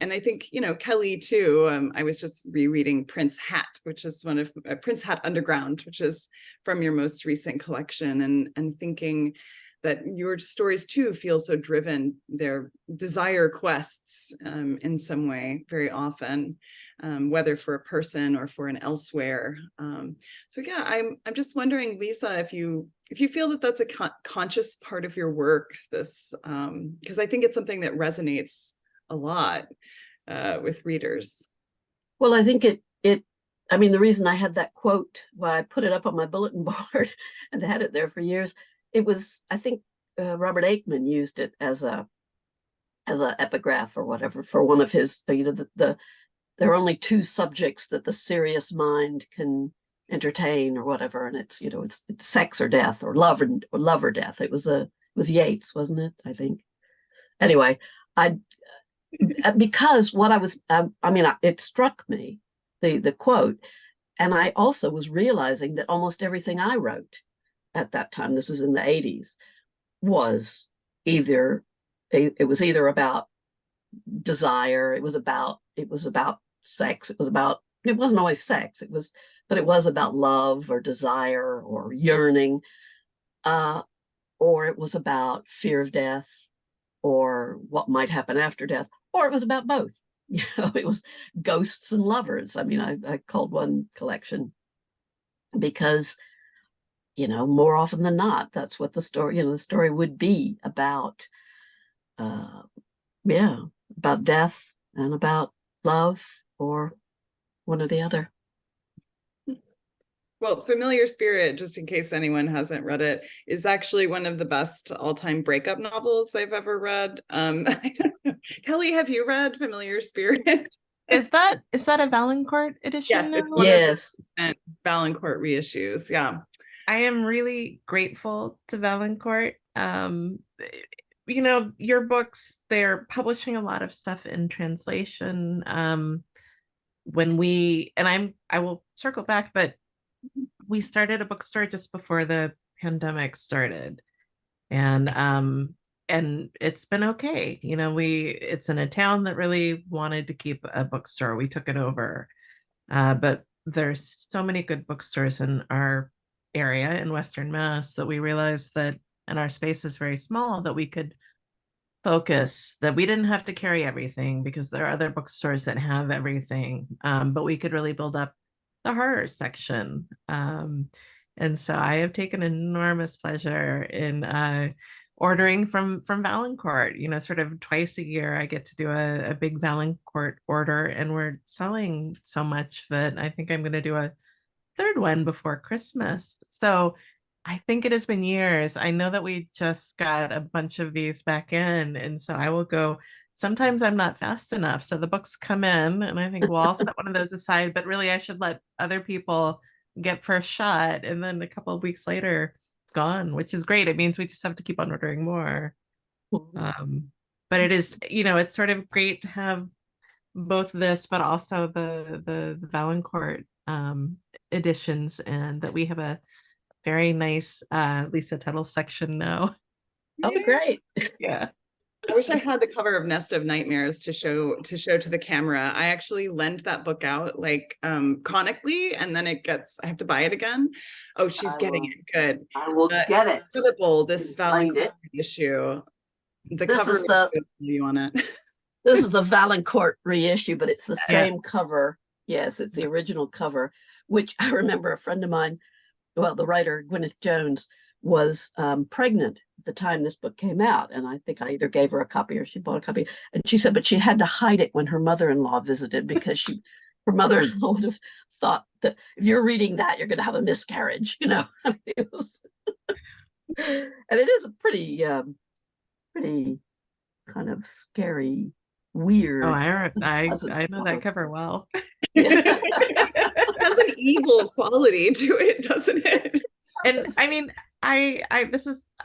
And I think, Kelly too, I was just rereading Prince Hat, which is one of Prince Hat Underground, which is from your most recent collection, and thinking that your stories too feel so driven. They're desire quests in some way, very often, whether for a person or for an elsewhere. So yeah, I'm just wondering, Lisa, if you feel that that's a conscious part of your work, this, because I think it's something that resonates a lot with readers. Well, I think I mean, the reason I had that quote, why I put it up on my bulletin board and had it there for years, it was, I think Robert Aikman used it as a epigraph or whatever for one of his, there are only two subjects that the serious mind can entertain or whatever, and it's sex or death, or love or death. It was Yeats, wasn't it? I think. Anyway, because what I was, it struck me, the quote, and I also was realizing that almost everything I wrote at that time, this was in the 80s, was either about desire, it was about sex, it wasn't always sex, but it was about love or desire or yearning, or it was about fear of death or what might happen after death, or it was about both. It was ghosts and lovers. I mean, I called one collection because, more often than not, that's what the story would be about. About death and about love, or one or the other. Well, Familiar Spirit, just in case anyone hasn't read it, is actually one of the best all-time breakup novels I've ever read. Kelly, have you read Familiar Spirit? Is that a Valancourt edition? Yes, it's now? one Yes. of the Valancourt reissues. Yeah. I am really grateful to Valancourt. Your books, they're publishing a lot of stuff in translation. I will circle back, but we started a bookstore just before the pandemic started, and it's been okay. It's in a town that really wanted to keep a bookstore. We took it over, but there's so many good bookstores in our area in Western Mass that we realized that, and our space is very small, that we could focus, that we didn't have to carry everything, because there are other bookstores that have everything, but we could really build up the horror section. And so I have taken enormous pleasure in ordering from Valancourt. Sort of twice a year I get to do a big Valancourt order, and we're selling so much that I think I'm going to do a third one before Christmas. So I think it has been years. I know that we just got a bunch of these back in, and so I will go. Sometimes I'm not fast enough, so the books come in and I think, well, I'll set one of those aside, but really I should let other people get first shot, and then a couple of weeks later it's gone, which is great. It means we just have to keep on ordering more. But it is, it's sort of great to have both this, but also the Valancourt editions, and that we have a very nice Lisa Tuttle section now. Oh, great. Yeah. I wish I had the cover of Nest of Nightmares to show to the camera. I actually lent that book out like chronically, and then I have to buy it again. Oh, she's getting it. Good. I will get it. Incredible, this Find Valancourt issue. The This cover is the you on it. this is the Valancourt reissue, but it's the Yeah. same cover. Yes, it's the original cover, which I remember a friend of mine, well, the writer Gwyneth Jones, was pregnant at the time this book came out. And I think I either gave her a copy or she bought a copy. And she said, but she had to hide it when her mother-in-law visited because her mother-in-law would have thought that if you're reading that, you're going to have a miscarriage, you know. I mean, it was and it is a pretty kind of scary, weird. Oh, I know that cover well. It has an evil quality to it, doesn't it? And I mean, I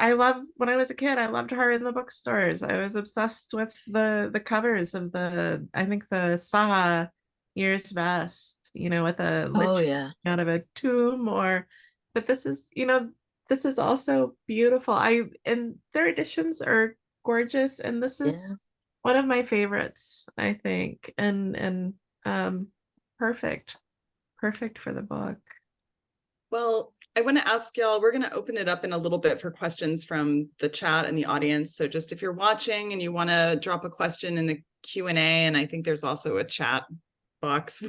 love, when I was a kid, I loved her in the bookstores. I was obsessed with the covers of I think the Saha Year's Best, you know, with a lich out of a tomb, but this is also beautiful. And their editions are gorgeous, and this is one of my favorites, I think, and perfect for the book. Well, I want to ask y'all, we're going to open it up in a little bit for questions from the chat and the audience. So just if you're watching and you want to drop a question in the Q&A, and I think there's also a chat box,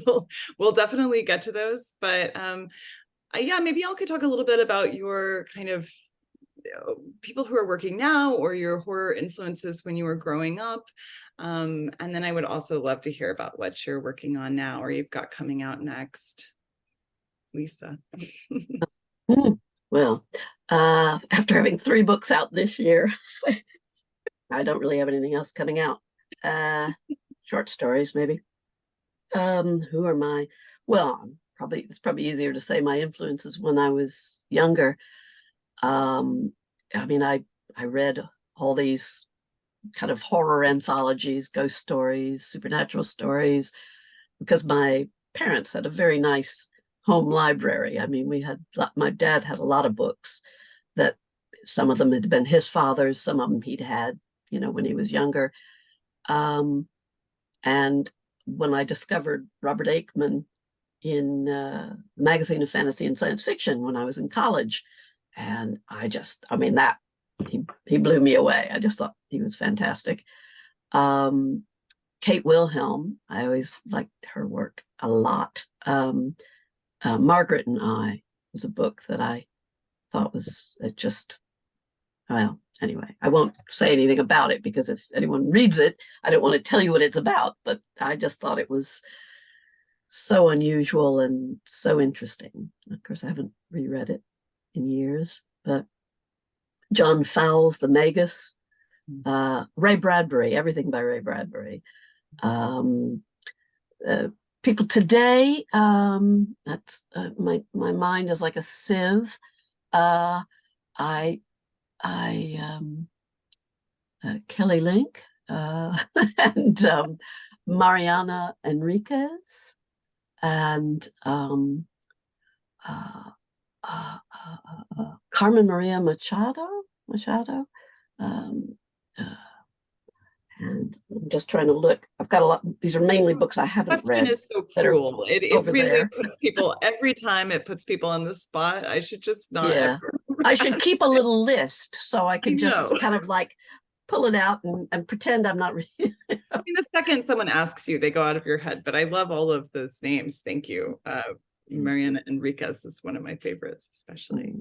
we'll definitely get to those. But yeah, maybe y'all could talk a little bit about your kind of people who are working now, or your horror influences when you were growing up. And then I would also love to hear about what you're working on now or you've got coming out next. Lisa. Well, after having 3 books out this year, I don't really have anything else coming out. Short stories, maybe. Who are my? Well, it's probably easier to say my influences when I was younger. I mean, I read all these kind of horror anthologies, ghost stories, supernatural stories, because my parents had a very nice home library. I mean, my dad had a lot of books that some of them had been his father's, some of them he'd had, you know, when he was younger. And when I discovered Robert Aikman in the Magazine of Fantasy and Science Fiction when I was in college, and he blew me away. I just thought he was fantastic. Kate Wilhelm, I always liked her work a lot. Margaret and I was a book that I thought well, anyway, I won't say anything about it because if anyone reads it, I don't want to tell you what it's about, but I just thought it was so unusual and so interesting. Of course, I haven't reread it in years, but John Fowles, The Magus, Ray Bradbury, everything by Ray Bradbury. People today, that's my mind is like a sieve. Kelly Link and Mariana Enriquez and Carmen Maria Machado. And I'm just trying to look. I've got a lot. These are mainly books I haven't read. This question is so cruel. It really puts people, every time it puts people on the spot. I should just not. Yeah. I should keep a little list so I can just kind of like pull it out and pretend I'm not reading. I mean, the second someone asks you, they go out of your head. But I love all of those names. Thank you. Mariana Enriquez is one of my favorites, especially.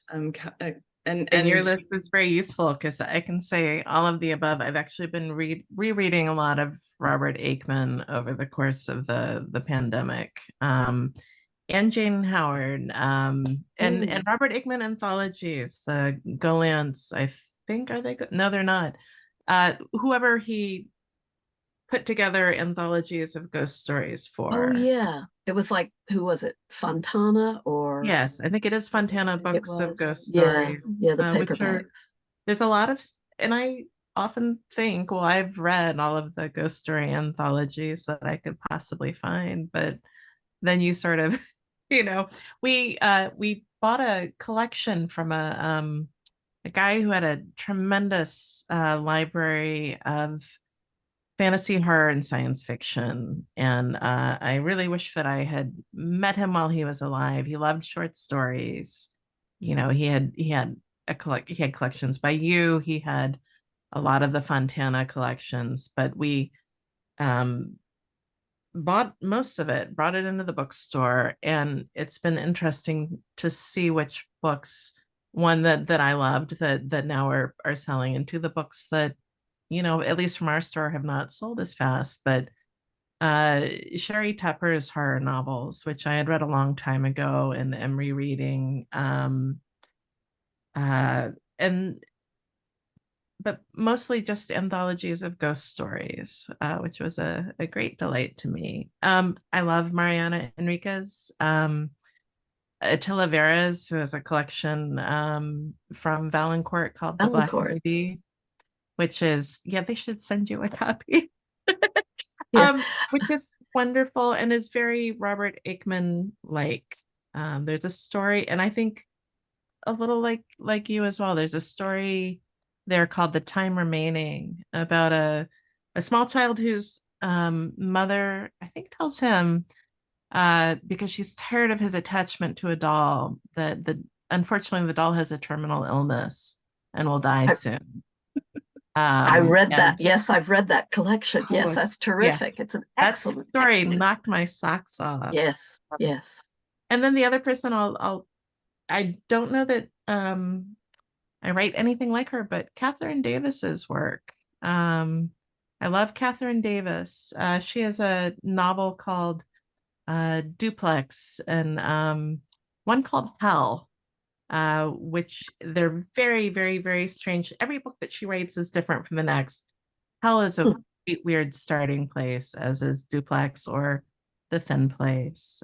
And your list is very useful because I can say all of the above. I've actually been rereading a lot of Robert Aikman over the course of the pandemic, and Jane Howard, and Robert Aikman anthologies, the Gollancz, I think, are they? No, they're not. Whoever he put together anthologies of ghost stories for. Oh yeah, it was like, who was it? Fontana or? Yes, I think it is Fontana Books of Ghost Stories. Yeah, the paperback. There's a lot of, and I often think, well, I've read all of the ghost story anthologies that I could possibly find, but then you sort of, you know, we bought a collection from a guy who had a tremendous library of fantasy, horror, and science fiction. And I really wish that I had met him while he was alive. He loved short stories. You know, he had he had collections by you. He had a lot of the Fontana collections, but we um, bought most of it, brought it into the bookstore, and it's been interesting to see which books, one that I loved, that now are selling, and two, the books that, you know, at least from our store, have not sold as fast. But Sherry Tepper's horror novels, which I had read a long time ago and am rereading, and but mostly just anthologies of ghost stories, which was a great delight to me. I love Mariana Enriquez, Attila Veras, who has a collection from Valancourt called The Black Valancourt. Lady, which is, yeah, they should send you a copy. Yes. Which is wonderful and is very Robert Aikman like. There's a story, and I think a little like you as well. There's a story there called The Time Remaining, about a small child whose mother, I think, tells him because she's tired of his attachment to a doll, that unfortunately the doll has a terminal illness and will die soon. I read and that. Yes, I've read that collection. Yes, Oh, that's yeah, terrific. It's an that excellent story excellent- knocked my socks off. Yes, yes. And then the other person I don't know that I write anything like her, but Catherine Davis's work. I love Catherine Davis. She has a novel called Duplex, and one called Hell, which they're very, very, very strange. Every book that she writes is different from the next. Hell is a weird starting place, as is Duplex or The Thin Place.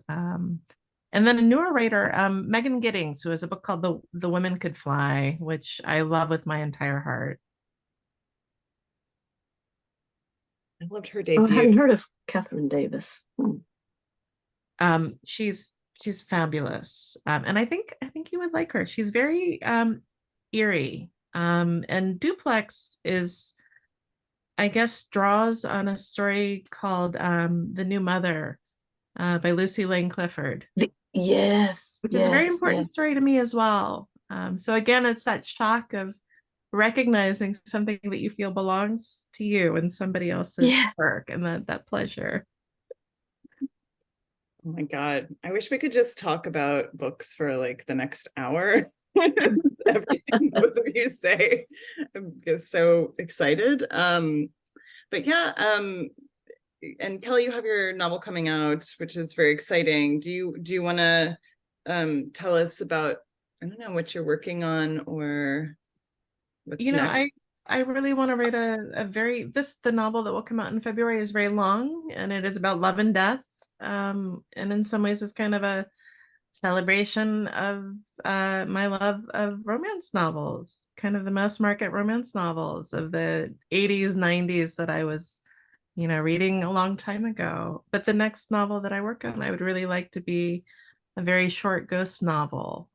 And then a newer writer, Megan Giddings, who has a book called The Women Could Fly, which I love with my entire heart. I loved her Oh, I hadn't debut. heard of Catherine Davis. She's fabulous, and I think you would like her. She's very eerie, and Duplex is, I guess, draws on a story called The New Mother by Lucy Lane Clifford. Yes, Which is a very yes, important yes. story to me as well. So again, it's that shock of recognizing something that you feel belongs to you and somebody else's Yeah. work, and that pleasure. Oh my God. I wish we could just talk about books for like the next hour. Everything both of you say. I'm just so excited. But yeah, and Kelly, you have your novel coming out, which is very exciting. Do you want to tell us about, I don't know, what you're working on or what's next? I really want to write the novel that will come out in February is very long, and it is about love and death. And in some ways it's kind of a celebration of my love of romance novels, kind of the mass market romance novels of the 80s, 90s that I was, reading a long time ago. But the next novel that I work on, I would really like to be a very short ghost novel,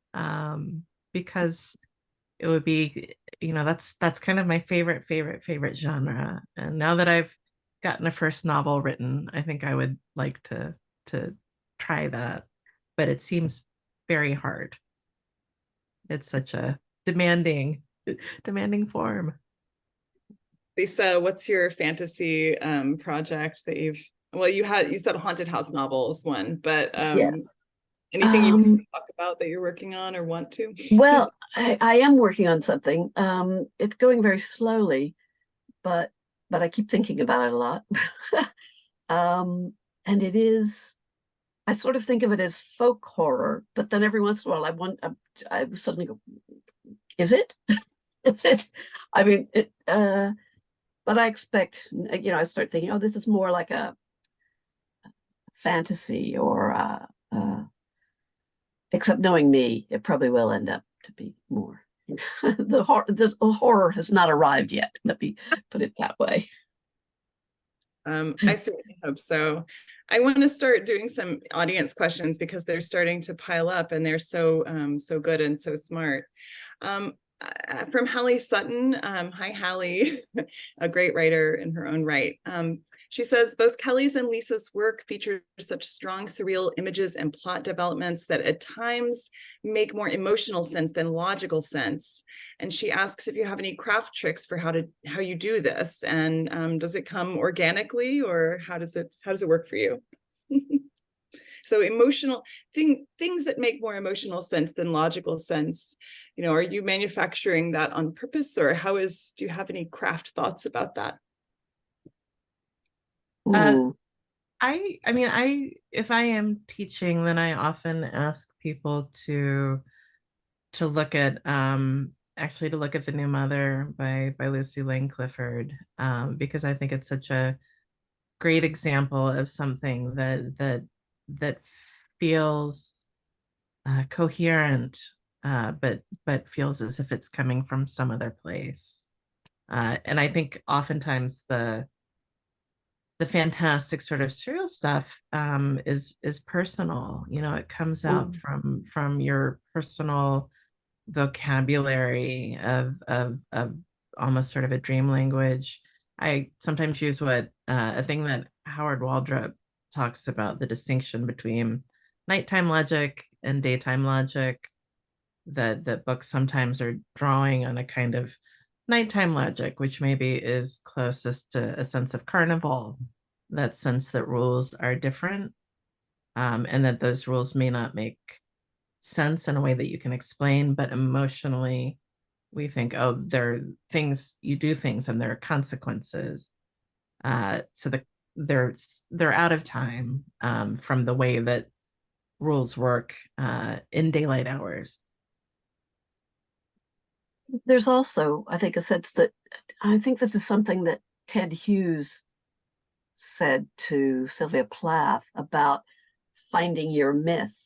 because it would be, that's kind of my favorite genre. And now that I've gotten a first novel written, I think I would like to try that, but it seems very hard. It's such a demanding form. Lisa, what's your fantasy project that you said haunted house novels one, but anything you can talk about that you're working on or want to? Well, I am working on something. It's going very slowly, but I keep thinking about it a lot. And it is, I sort of think of it as folk horror, but then every once in a while I suddenly go, is it? Is it? I mean, but I expect, I start thinking, oh, this is more like a fantasy, or except knowing me, it probably will end up to be more, The horror has not arrived yet. Let me put it that way. I certainly hope so. I want to start doing some audience questions because they're starting to pile up and they're so so good and so smart. From Hallie Sutton. Hi, Hallie, a great writer in her own right. She says, both Kelly's and Lisa's work features such strong surreal images and plot developments that at times make more emotional sense than logical sense. And she asks if you have any craft tricks for how you do this, and does it come organically, or how does it work for you? So emotional things that make more emotional sense than logical sense, you know, are you manufacturing that on purpose, or do you have any craft thoughts about that? I mean, if I am teaching, then I often ask people to look at actually to look at The New Mother by Lucy Lane Clifford, because I think it's such a great example of something that feels coherent, but feels as if it's coming from some other place. And I think oftentimes the fantastic sort of surreal stuff is personal. You know, it comes out from your personal vocabulary of almost sort of a dream language. I sometimes use a thing that Howard Waldrop talks about, the distinction between nighttime logic and daytime logic, that books sometimes are drawing on a kind of nighttime logic, which maybe is closest to a sense of carnival, that sense that rules are different, and that those rules may not make sense in a way that you can explain, but emotionally we think, oh, they're things, you do things and there are consequences. So they're out of time, from the way that rules work in daylight hours. There's also, I think, a sense that I think this is something that Ted Hughes said to Sylvia Plath about finding your myth.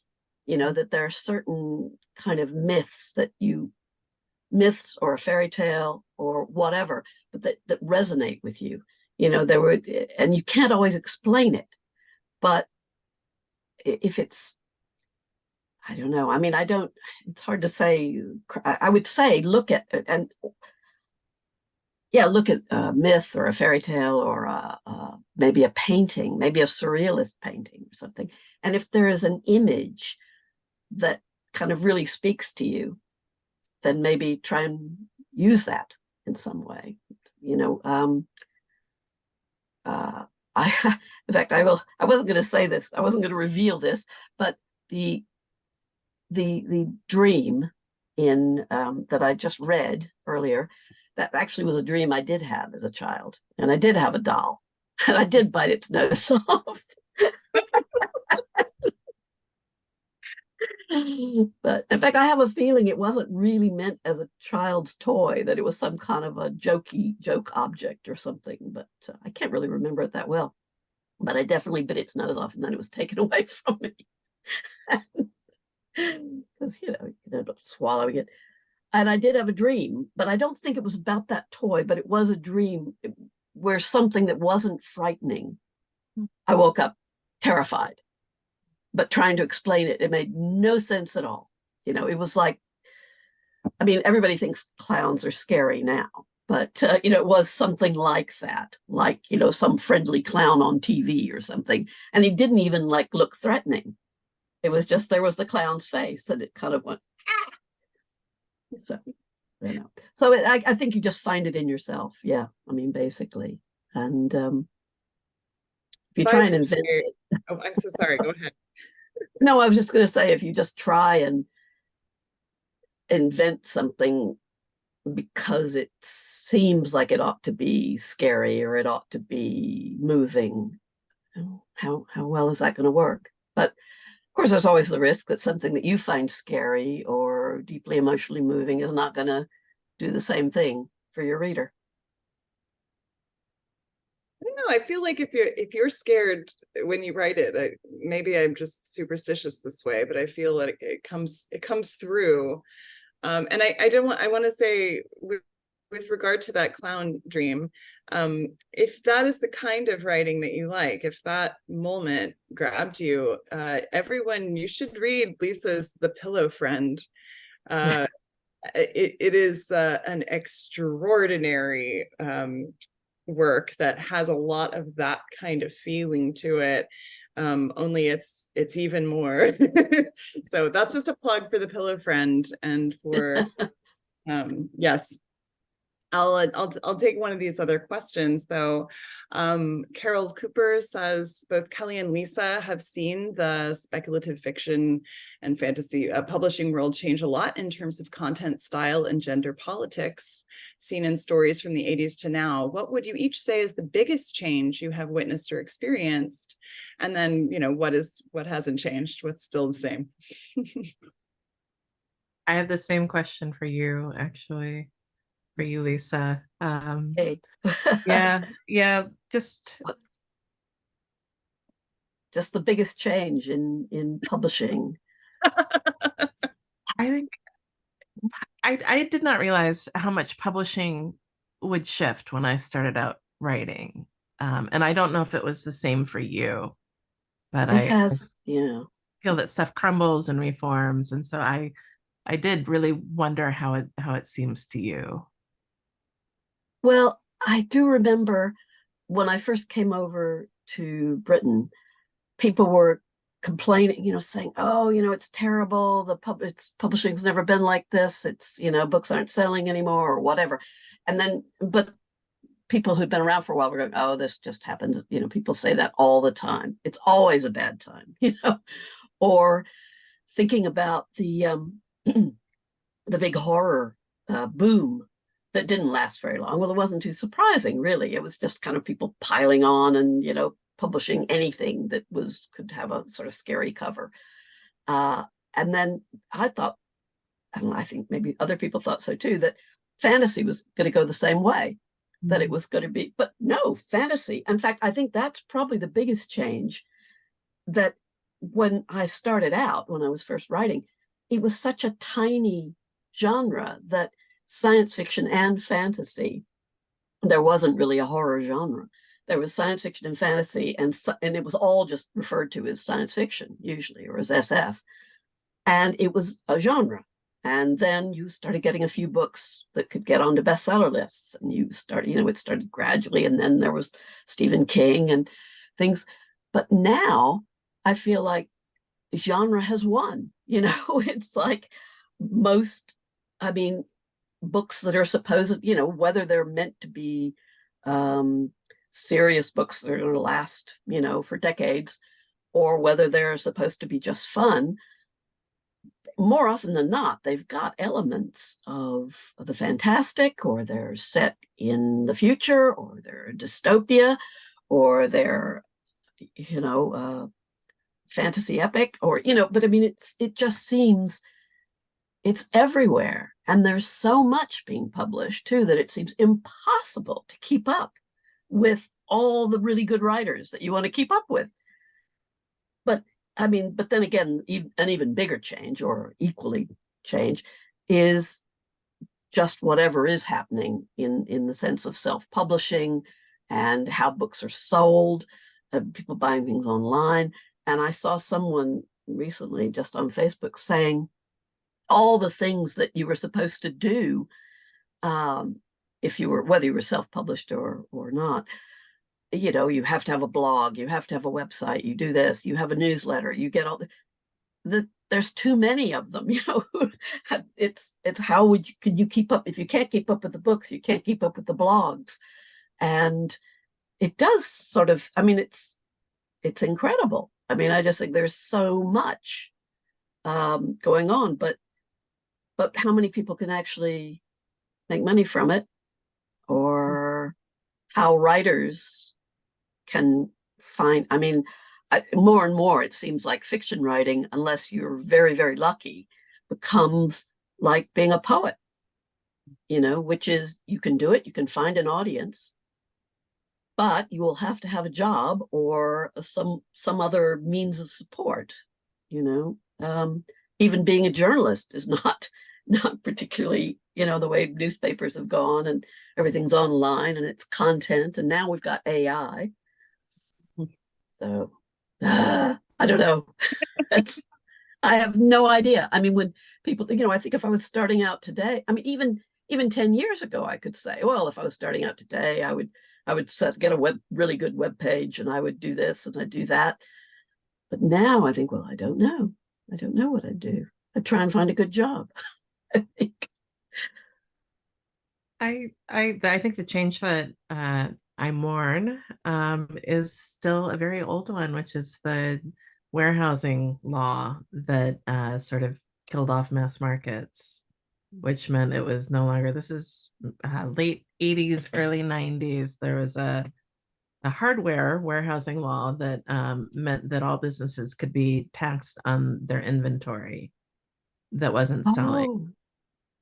You know, that there are certain kind of myths or a fairy tale or whatever, but that resonate with you. You know, and you can't always explain it, but if it's, I don't know. I mean, it's hard to say. I would say look at a myth or a fairy tale or maybe a painting, maybe a surrealist painting or something. And if there is an image that kind of really speaks to you, then maybe try and use that in some way. You know, in fact, I wasn't going to say this. I wasn't going to reveal this, but the dream in that I just read earlier, that actually was a dream I did have as a child, and I did have a doll, and I did bite its nose off. But in fact, I have a feeling it wasn't really meant as a child's toy, that it was some kind of a joke object or something, but I can't really remember it that well. But I definitely bit its nose off, and then it was taken away from me. Because, you end up swallowing it. And I did have a dream, but I don't think it was about that toy, but it was a dream where something that wasn't frightening. I woke up terrified, but trying to explain it, it made no sense at all. You know, it was like, I mean, everybody thinks clowns are scary now, but, it was something like that, like, some friendly clown on TV or something. And he didn't even look threatening. It was just, there was the clown's face and it kind of went, ah! So, So I think you just find it in yourself. Yeah. I mean, basically. And if you try and invent it. Oh, I'm so sorry. Go ahead. No, I was just going to say, if you just try and invent something because it seems like it ought to be scary or it ought to be moving, how well is that going to work? But of course, there's always the risk that something that you find scary or deeply emotionally moving is not going to do the same thing for your reader. I don't know. I feel like if you're scared when you write it, maybe I'm just superstitious this way, but I feel like it comes through. And I don't want, I want to say with regard to that clown dream, if that is the kind of writing that you like, if that moment grabbed you, everyone, you should read Lisa's The Pillow Friend. It is an extraordinary work that has a lot of that kind of feeling to it. Only it's even more. So that's just a plug for The Pillow Friend and for yes. I'll take one of these other questions though. Carol Cooper says both Kelly and Lisa have seen the speculative fiction and fantasy publishing world change a lot in terms of content style and gender politics seen in stories from the 80s to now. What would you each say is the biggest change you have witnessed or experienced? And then, you know, what hasn't changed? What's still the same? I have the same question for you, actually. For you, Lisa. Hey. yeah, just the biggest change in publishing. I think I did not realize how much publishing would shift when I started out writing. And I don't know if it was the same for you, but It has, yeah. feel that stuff crumbles and reforms. And so I did really wonder how it seems to you. Well, I do remember when I first came over to Britain, people were complaining, you know, saying, oh, you know, it's terrible. Publishing's never been like this. It's, you know, books aren't selling anymore or whatever. And then, but people who'd been around for a while were going, oh, this just happened. You know, people say that all the time. It's always a bad time, you know, or thinking about the big horror boom that didn't last very long. Well, it wasn't too surprising, really. It was just kind of people piling on and, you know, publishing anything that could have a sort of scary cover. And then I thought, I don't know, I think maybe other people thought so too, that fantasy was going to go the same way, that it was going to be, but no, fantasy. In fact, I think that's probably the biggest change, that when I started out, when I was first writing, it was such a tiny genre that science fiction and fantasy, there wasn't really a horror genre. There was science fiction and fantasy, and it was all just referred to as science fiction usually, or as SF, and it was a genre. And then you started getting a few books that could get onto bestseller lists, and you started, you know, it started gradually, and then there was Stephen King and things. But now I feel like genre has won. You know, it's like most, I mean, books that are supposed, you know, whether they're meant to be serious books that are going to last, you know, for decades, or whether they're supposed to be just fun, more often than not, they've got elements of the fantastic, or they're set in the future, or they're a dystopia, or they're, you know, fantasy epic, or, you know, but I mean, it just seems it's everywhere. And there's so much being published too, that it seems impossible to keep up with all the really good writers that you want to keep up with. But I mean, but then again, an even bigger change, or equally change, is just whatever is happening in the sense of self-publishing and how books are sold, people buying things online. And I saw someone recently just on Facebook saying all the things that you were supposed to do if you were, whether you were self-published or not. You know, you have to have a blog, you have to have a website, you do this, you have a newsletter, you get all there's too many of them, you know. It's how could you keep up? If you can't keep up with the books, you can't keep up with the blogs. And it does sort of, I mean, it's incredible. I mean, I just think there's so much going on, but how many people can actually make money from it, or how writers can find, I mean, more and more it seems like fiction writing, unless you're very, very lucky, becomes like being a poet, you know, which is, you can do it, you can find an audience, but you will have to have a job or some other means of support, you know. Even being a journalist is not not particularly, the way newspapers have gone and everything's online and it's content. And now we've got AI. So I don't know. I have no idea. I mean, when people, I think if I was starting out today, I mean, even 10 years ago, I could say, well, if I was starting out today, I would get a really good web page and I would do this and I'd do that. But now I think, well, I don't know. I don't know what I'd do. I'd try and find a good job. I think. I think the change that I mourn is still a very old one, which is the warehousing law that sort of killed off mass markets, which meant it was no longer, this is late 80s, early 90s. There was a hardware warehousing law that meant that all businesses could be taxed on their inventory that wasn't selling.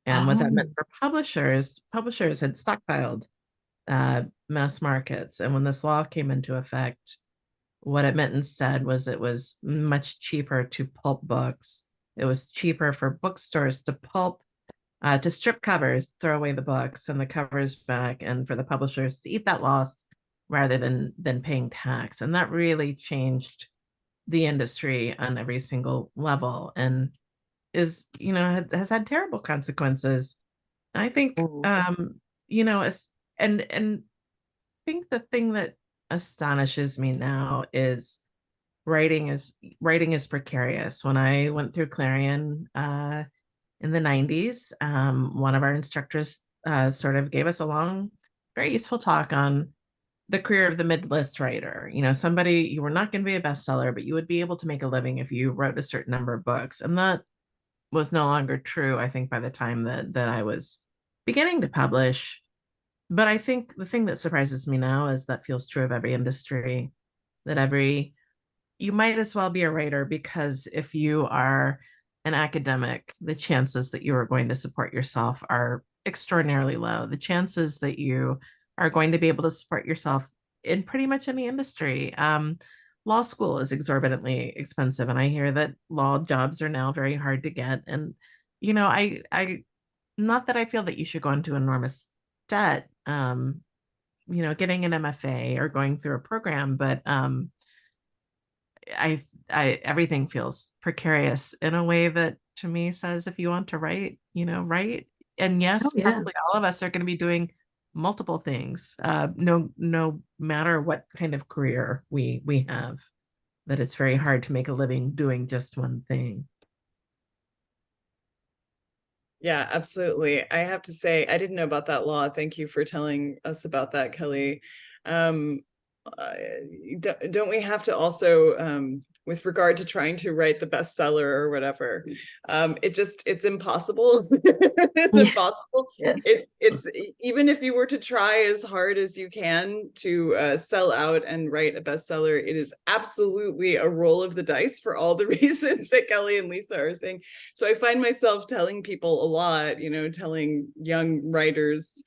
And what that meant for publishers had stockpiled mass markets. And when this law came into effect, what it meant instead was it was much cheaper to pulp books. It was cheaper for bookstores to pulp, to strip covers, throw away the books and the covers back, and for the publishers to eat that loss rather than paying tax. And that really changed the industry on every single level, and has had terrible consequences. I think and I think the thing that astonishes me now is writing is precarious. When I went through Clarion in the 90s, one of our instructors sort of gave us a long, very useful talk on the career of the mid-list writer. Somebody, you were not going to be a bestseller, but you would be able to make a living if you wrote a certain number of books. And that was no longer true, I think, by the time that I was beginning to publish. But I think the thing that surprises me now is that feels true of every industry, that you might as well be a writer, because if you are an academic, the chances that you are going to support yourself are extraordinarily low. The chances that you are going to be able to support yourself in pretty much any industry. Law school is exorbitantly expensive, and I hear that law jobs are now very hard to get. And I not that I feel that you should go into enormous debt, getting an MFA or going through a program, but I everything feels precarious in a way that to me says, if you want to write, write. And yes, probably all of us are going to be doing multiple things, no matter what kind of career we have, that it's very hard to make a living doing just one thing. Yeah, absolutely. I have to say, I didn't know about that law. Thank you for telling us about that, Kelly. Don't we have to also, with regard to trying to write the bestseller or whatever, it's impossible. It's impossible. Yes. It's even if you were to try as hard as you can to sell out and write a bestseller, it is absolutely a roll of the dice for all the reasons that Kelly and Lisa are saying. So I find myself telling people a lot, telling young writers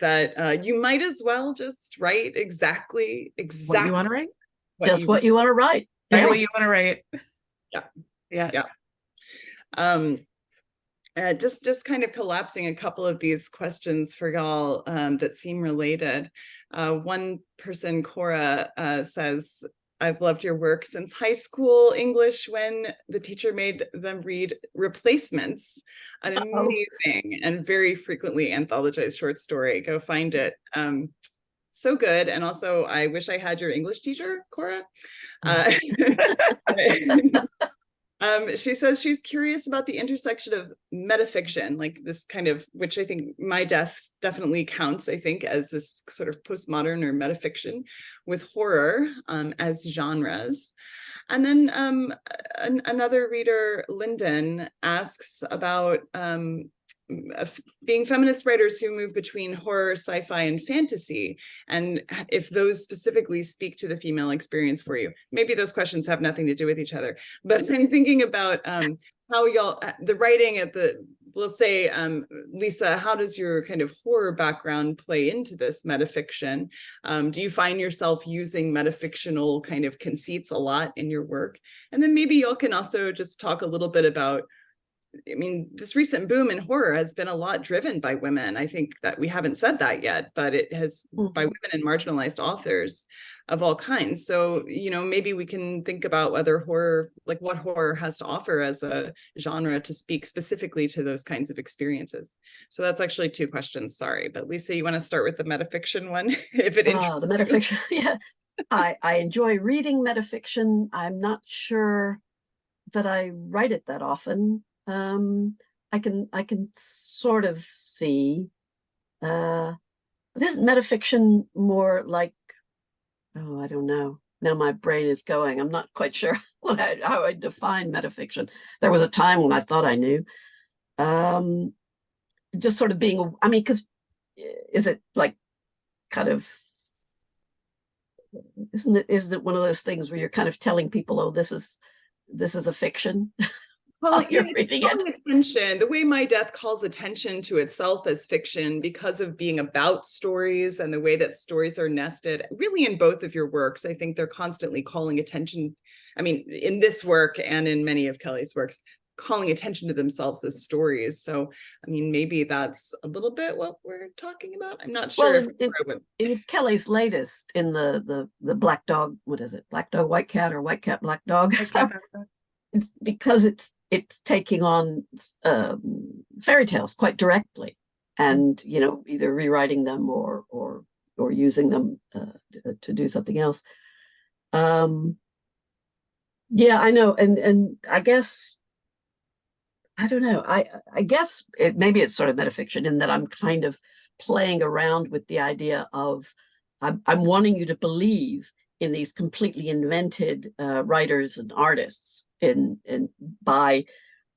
that you might as well just write exactly what you want to write. What you want to write. Write what you want to write. Yeah. Just kind of collapsing a couple of these questions for y'all that seem related. One person, Cora, says, I've loved your work since high school English when the teacher made them read Replacements, an amazing and very frequently anthologized short story. Go find it. So good. And also, I wish I had your English teacher, Cora. She says she's curious about the intersection of metafiction, like this kind of, which I think My Death definitely counts, I think, as this sort of postmodern or metafiction, with horror as genres. And then another reader, Lyndon, asks about being feminist writers who move between horror, sci-fi, and fantasy, and if those specifically speak to the female experience for you. Maybe those questions have nothing to do with each other, but I'm thinking about how y'all, the writing at the, we'll say, Lisa, how does your kind of horror background play into this metafiction? Do you find yourself using metafictional kind of conceits a lot in your work? And then maybe y'all can also just talk a little bit about I mean, this recent boom in horror has been a lot driven by women. I think that we haven't said that yet, but it has by women and marginalized authors of all kinds. So, maybe we can think about whether horror, like what horror has to offer as a genre to speak specifically to those kinds of experiences. So that's actually 2 questions, sorry. But Lisa, you want to start with the metafiction one? If it interests the metafiction, yeah. I enjoy reading metafiction. I'm not sure that I write it that often. I can sort of see. Isn't metafiction more like, oh, I don't know. Now my brain is going. I'm not quite sure how I define metafiction. There was a time when I thought I knew. Just sort of being, I mean, because is it like kind of, isn't it one of those things where you're kind of telling people, oh, this is a fiction? Well, you're reading it. Attention, the way My Death calls attention to itself as fiction because of being about stories and the way that stories are nested, really in both of your works. I think they're constantly calling attention. I mean, in this work and in many of Kelly's works, calling attention to themselves as stories. So, I mean, maybe that's a little bit what we're talking about. I'm not sure. Well, in Kelly's latest, in the Black Dog, what is it? Black Dog, White Cat, or White Cat, Black Dog? It's because it's taking on fairy tales quite directly, and either rewriting them or using them to do something else. Yeah, I know, and I guess, I don't know. I guess maybe it's sort of metafiction in that I'm kind of playing around with the idea of I'm wanting you to believe in these completely invented writers and artists, and by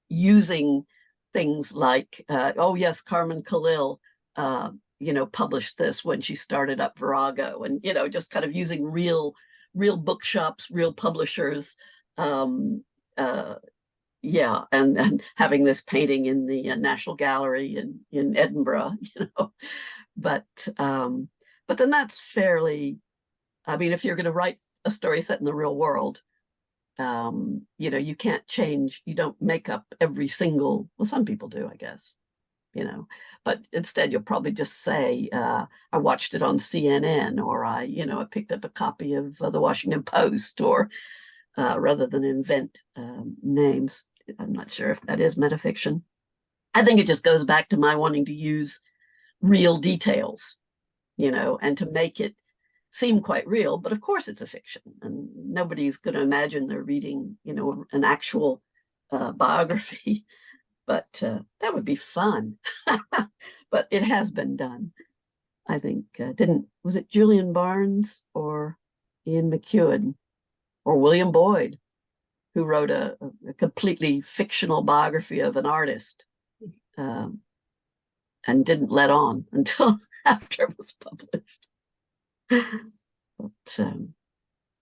using things like, oh yes, Carmen Khalil, published this when she started up Virago, and just kind of using real bookshops, real publishers, and having this painting in the National Gallery in Edinburgh, but then that's fairly. I mean, if you're going to write a story set in the real world, you can't change. You don't make up every single. Well, some people do, I guess, but instead you'll probably just say, I watched it on CNN, or I picked up a copy of the Washington Post, or rather than invent names. I'm not sure if that is metafiction. I think it just goes back to my wanting to use real details, and to make it seem quite real. But of course it's a fiction, and nobody's going to imagine they're reading, an actual biography. But that would be fun. But it has been done. I think, was it Julian Barnes or Ian McEwan or William Boyd who wrote a completely fictional biography of an artist, and didn't let on until after it was published. But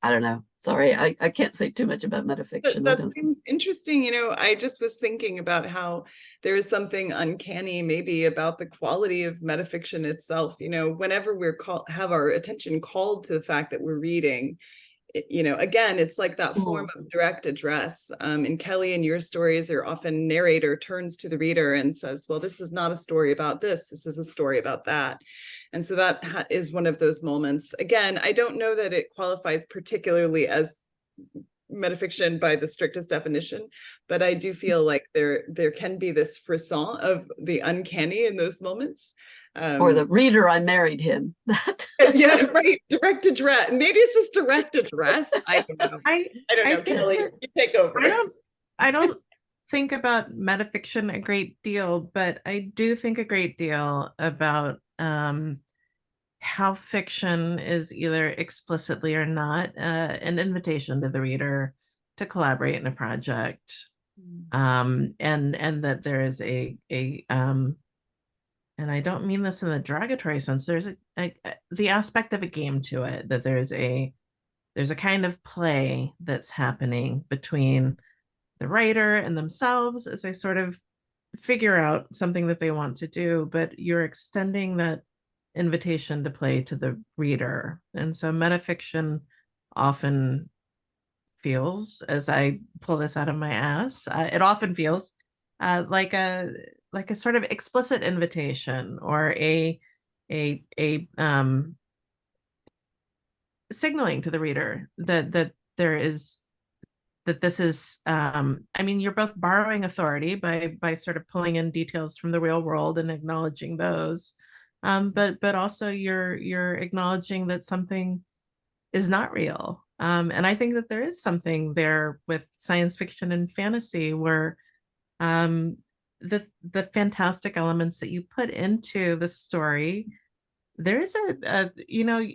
I don't know. Sorry, I can't say too much about metafiction. That seems interesting. I just was thinking about how there is something uncanny maybe about the quality of metafiction itself. Whenever we're have our attention called to the fact that we're reading, again, it's like that form of direct address. In Kelly and your stories, are often narrator turns to the reader and says, well, this is not a story about this. This is a story about that. And so that is one of those moments. Again, I don't know that it qualifies particularly as metafiction by the strictest definition, but I do feel like there can be this frisson of the uncanny in those moments. Or the reader, I married him. Yeah, right. Direct address. Maybe it's just direct address. I don't know. I don't know, Kelly. You take over. I don't think about metafiction a great deal, but I do think a great deal about how fiction is either explicitly or not an invitation to the reader to collaborate in a project, and that there is a and I don't mean this in the derogatory sense. There's the aspect of a game to it, that there's a kind of play that's happening between the writer and themselves as they sort of figure out something that they want to do, but you're extending that invitation to play to the reader. And so metafiction often feels, as I pull this out of my ass, it often feels like a sort of explicit invitation, or a signaling to the reader that there is, that this is, I mean, you're both borrowing authority by sort of pulling in details from the real world and acknowledging those, but also you're acknowledging that something is not real. And I think that there is something there with science fiction and fantasy where the fantastic elements that you put into the story, there is a you know,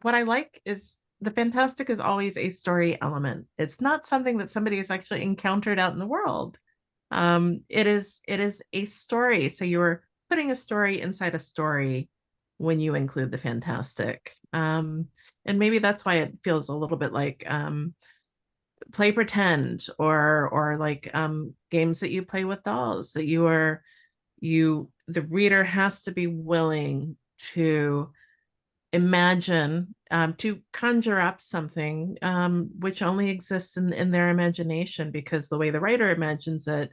what I like is the fantastic is always a story element. It's not something that somebody has actually encountered out in the world. It is a story. So you're putting a story inside a story when you include the fantastic. And maybe that's why it feels a little bit like play pretend, or like games that you play with dolls, that the reader has to be willing to imagine, to conjure up something which only exists in their imagination, because the way the writer imagines it,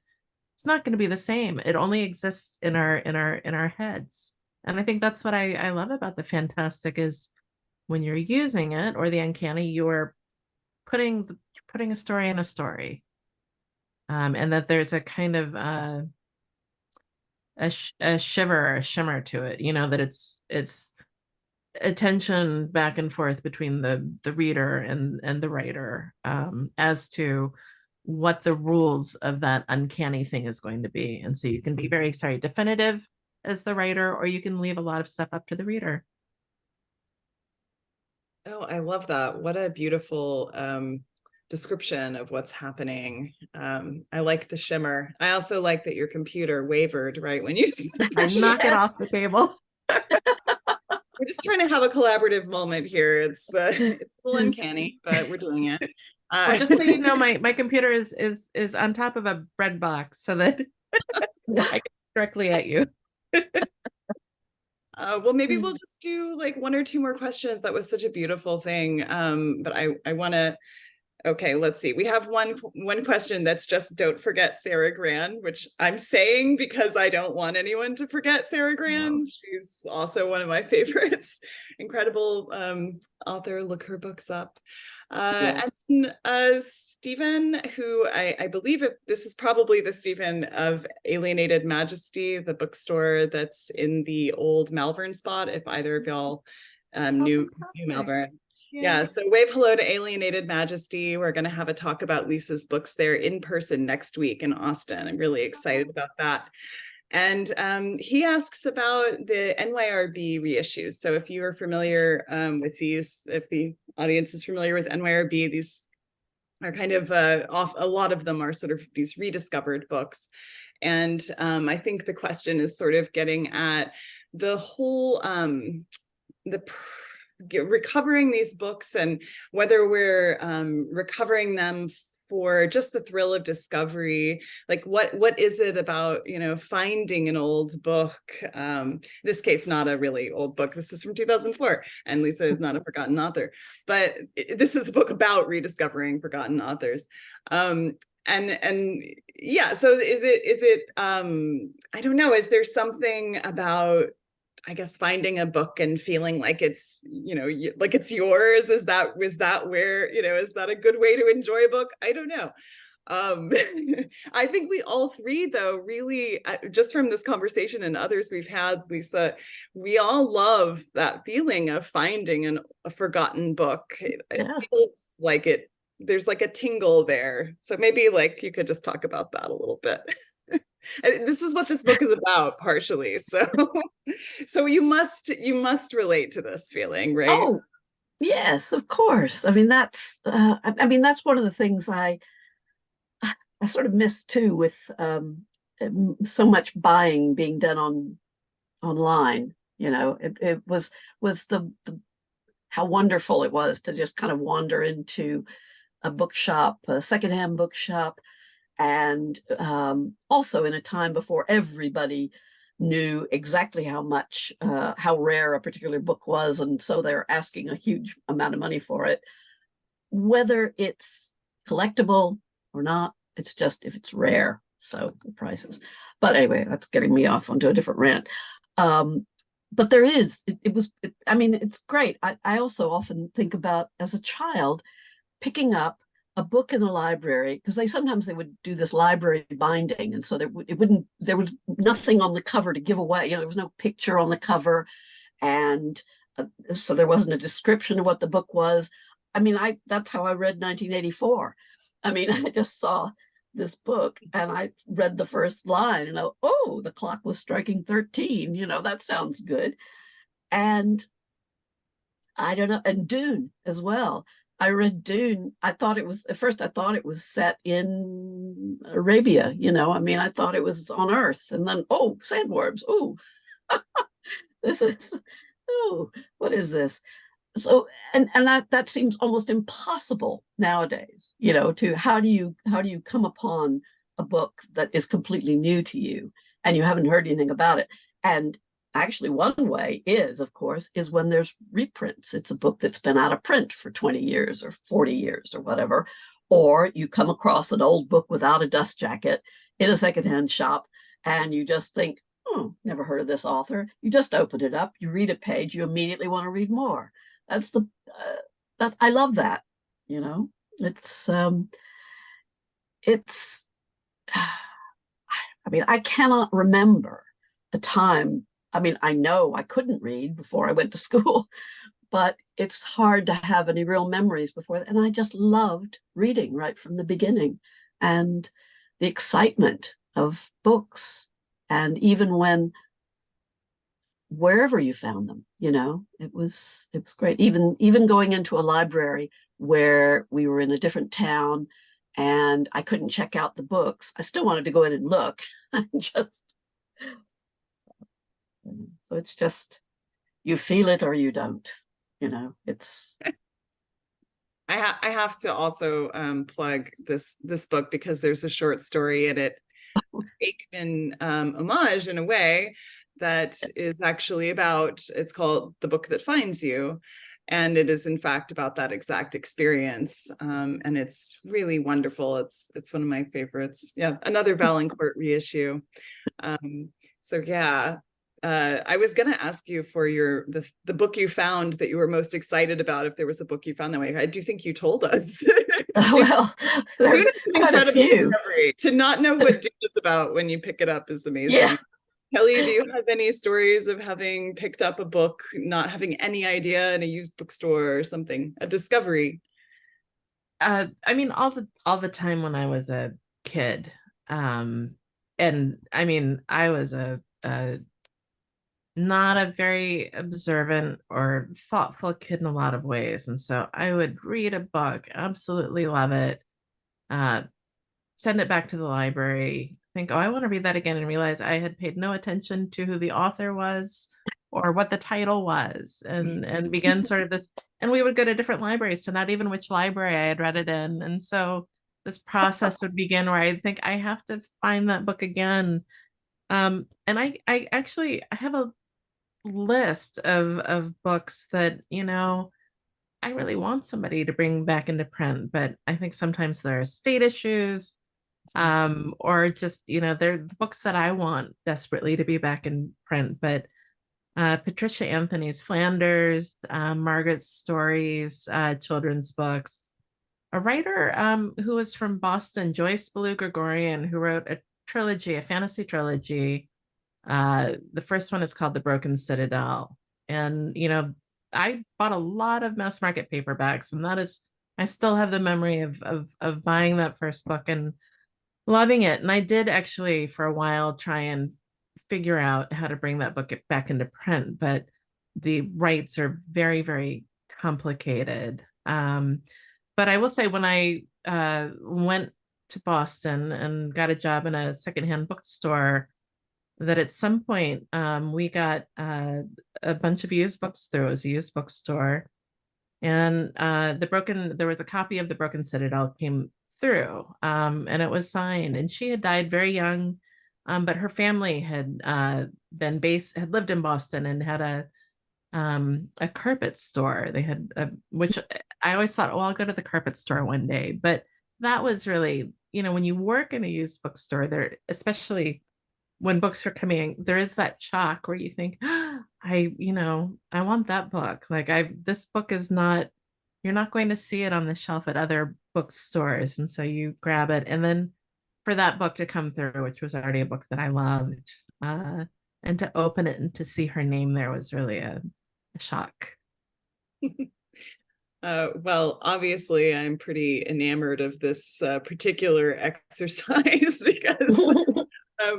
it's not going to be the same. It only exists in our heads. And I think that's what I love about the fantastic, is when you're using it, or the uncanny, you're putting a story in a story, and that there's a kind of a shiver, a shimmer to it, you know, that it's a tension back and forth between the reader and the writer, as to what the rules of that uncanny thing is going to be. And so you can be very definitive as the writer, or you can leave a lot of stuff up to the reader. Oh, I love that. What a beautiful description of what's happening. I like the shimmer. I also like that your computer wavered right when you I knock it off the table. We're just trying to have a collaborative moment here. It's a little uncanny, but we're doing it. Well, just so you know, my computer is on top of a bread box, so that I get directly at you. Well, maybe we'll just do like one or two more questions. That was such a beautiful thing. But I want to. Okay, let's see. We have one question that's just, don't forget Sarah Gran, which I'm saying because I don't want anyone to forget Sarah Gran. No. She's also one of my favorites. Incredible author. Look her books up. Yes. And Stephen, who I believe this is probably the Stephen of Alienated Majesty, the bookstore that's in the old Malvern spot, if either of y'all knew Malvern. Yeah, so wave hello to Alienated Majesty. We're going to have a talk about Lisa's books there in person next week in Austin. I'm really excited about that. And he asks about the NYRB reissues. So if you are familiar with these, if the audience is familiar with NYRB, these are kind of a lot of them are sort of these rediscovered books. And I think the question is sort of getting at the whole, recovering these books, and whether we're recovering them for just the thrill of discovery. Like what is it about, you know, finding an old book, this case not a really old book, this is from 2004, and Lisa is not a forgotten author, but this is a book about rediscovering forgotten authors. And yeah, so is it I don't know, is there something about, I guess, finding a book and feeling like it's, you know, like it's yours? Is that where, you know, is that a good way to enjoy a book? I don't know. I think we all three, though, really, just from this conversation and others we've had, Lisa, we all love that feeling of finding a forgotten book. It feels like there's like a tingle there. So maybe like you could just talk about that a little bit. This is what this book is about, partially. So you must relate to this feeling, right? Oh, yes, of course. I mean, that's one of the things I sort of miss too, with so much buying being done online. You know, it was the how wonderful it was to just kind of wander into a bookshop, a secondhand bookshop. And also in a time before everybody knew exactly how rare a particular book was, and so they're asking a huge amount of money for it. Whether it's collectible or not, it's just if it's rare. So the prices. But anyway, that's getting me off onto a different rant. But there is, I mean, it's great. I also often think about, as a child, picking up a book in a library, because sometimes they would do this library binding, and so there was nothing on the cover to give away. There was no picture on the cover, and so there wasn't a description of what the book was. I mean, that's how I read 1984. I mean, I just saw this book and I read the first line and oh, the clock was striking 13. That sounds good. And I don't know, and Dune as well. I read Dune. At first I thought it was set in Arabia, I mean, I thought it was on Earth, and then, oh, sandworms. Oh, what is this? So, and that seems almost impossible nowadays, to how do you come upon a book that is completely new to you and you haven't heard anything about it? And actually, one way is, of course, is when there's reprints. It's a book that's been out of print for 20 years or 40 years or whatever, or you come across an old book without a dust jacket in a secondhand shop and you just think, oh, never heard of this author. You just open it up, you read a page, you immediately want to read more. I love that. It's I mean, I cannot remember a time. I mean, I know I couldn't read before I went to school, but it's hard to have any real memories before that. And I just loved reading right from the beginning, and the excitement of books. And even wherever you found them, it was great. Even going into a library where we were in a different town and I couldn't check out the books, I still wanted to go in and look. So it's just, you feel it or you don't. It's. I have to also plug this book because there's a short story in it, Aikman homage in a way, that is actually it's called The Book That Finds You. And it is in fact about that exact experience. And it's really wonderful. It's one of my favorites. Yeah, another Valancourt reissue. So yeah, I was going to ask you for the book you found that you were most excited about, if there was a book you found that way. I do think you told us. Well, there's quite a few. Discovery. To not know what Dune is about when you pick it up is amazing. Yeah. Kelly, do you have any stories of having picked up a book, not having any idea, in a used bookstore or something, a discovery? I mean, all the time when I was a kid, and I mean, I was a not a very observant or thoughtful kid in a lot of ways, and so I would read a book, absolutely love it, send it back to the library, think, oh, I want to read that again, and realize I had paid no attention to who the author was or what the title was, and begin sort of this, and we would go to different libraries, so not even which library I had read it in. And so this process would begin where I'd think, I have to find that book again. And I actually have a list of books that, I really want somebody to bring back into print, but I think sometimes there are estate issues, or just, they're the books that I want desperately to be back in print. But Patricia Anthony's Flanders, Margaret's stories, children's books, a writer who was from Boston, Joyce Ballou Gregorian, who wrote a fantasy trilogy. The first one is called The Broken Citadel. And, I bought a lot of mass market paperbacks, and I still have the memory of buying that first book and loving it. And I did actually for a while try and figure out how to bring that book back into print, but the rights are very, very complicated. But I will say, when I went to Boston and got a job in a secondhand bookstore, that at some point we got a bunch of used books through. It was a used bookstore, and there was a copy of The Broken Citadel came through, and it was signed, and she had died very young, but her family had lived in Boston and had a carpet store. They had which I always thought, oh, I'll go to the carpet store one day, but that was really, when you work in a used bookstore there, especially when books are coming, there is that shock where you think, I want that book. Like this book is not, you're not going to see it on the shelf at other bookstores. And so you grab it. And then for that book to come through, which was already a book that I loved, and to open it and to see her name there was really a shock. Well, obviously, I'm pretty enamored of this particular exercise because,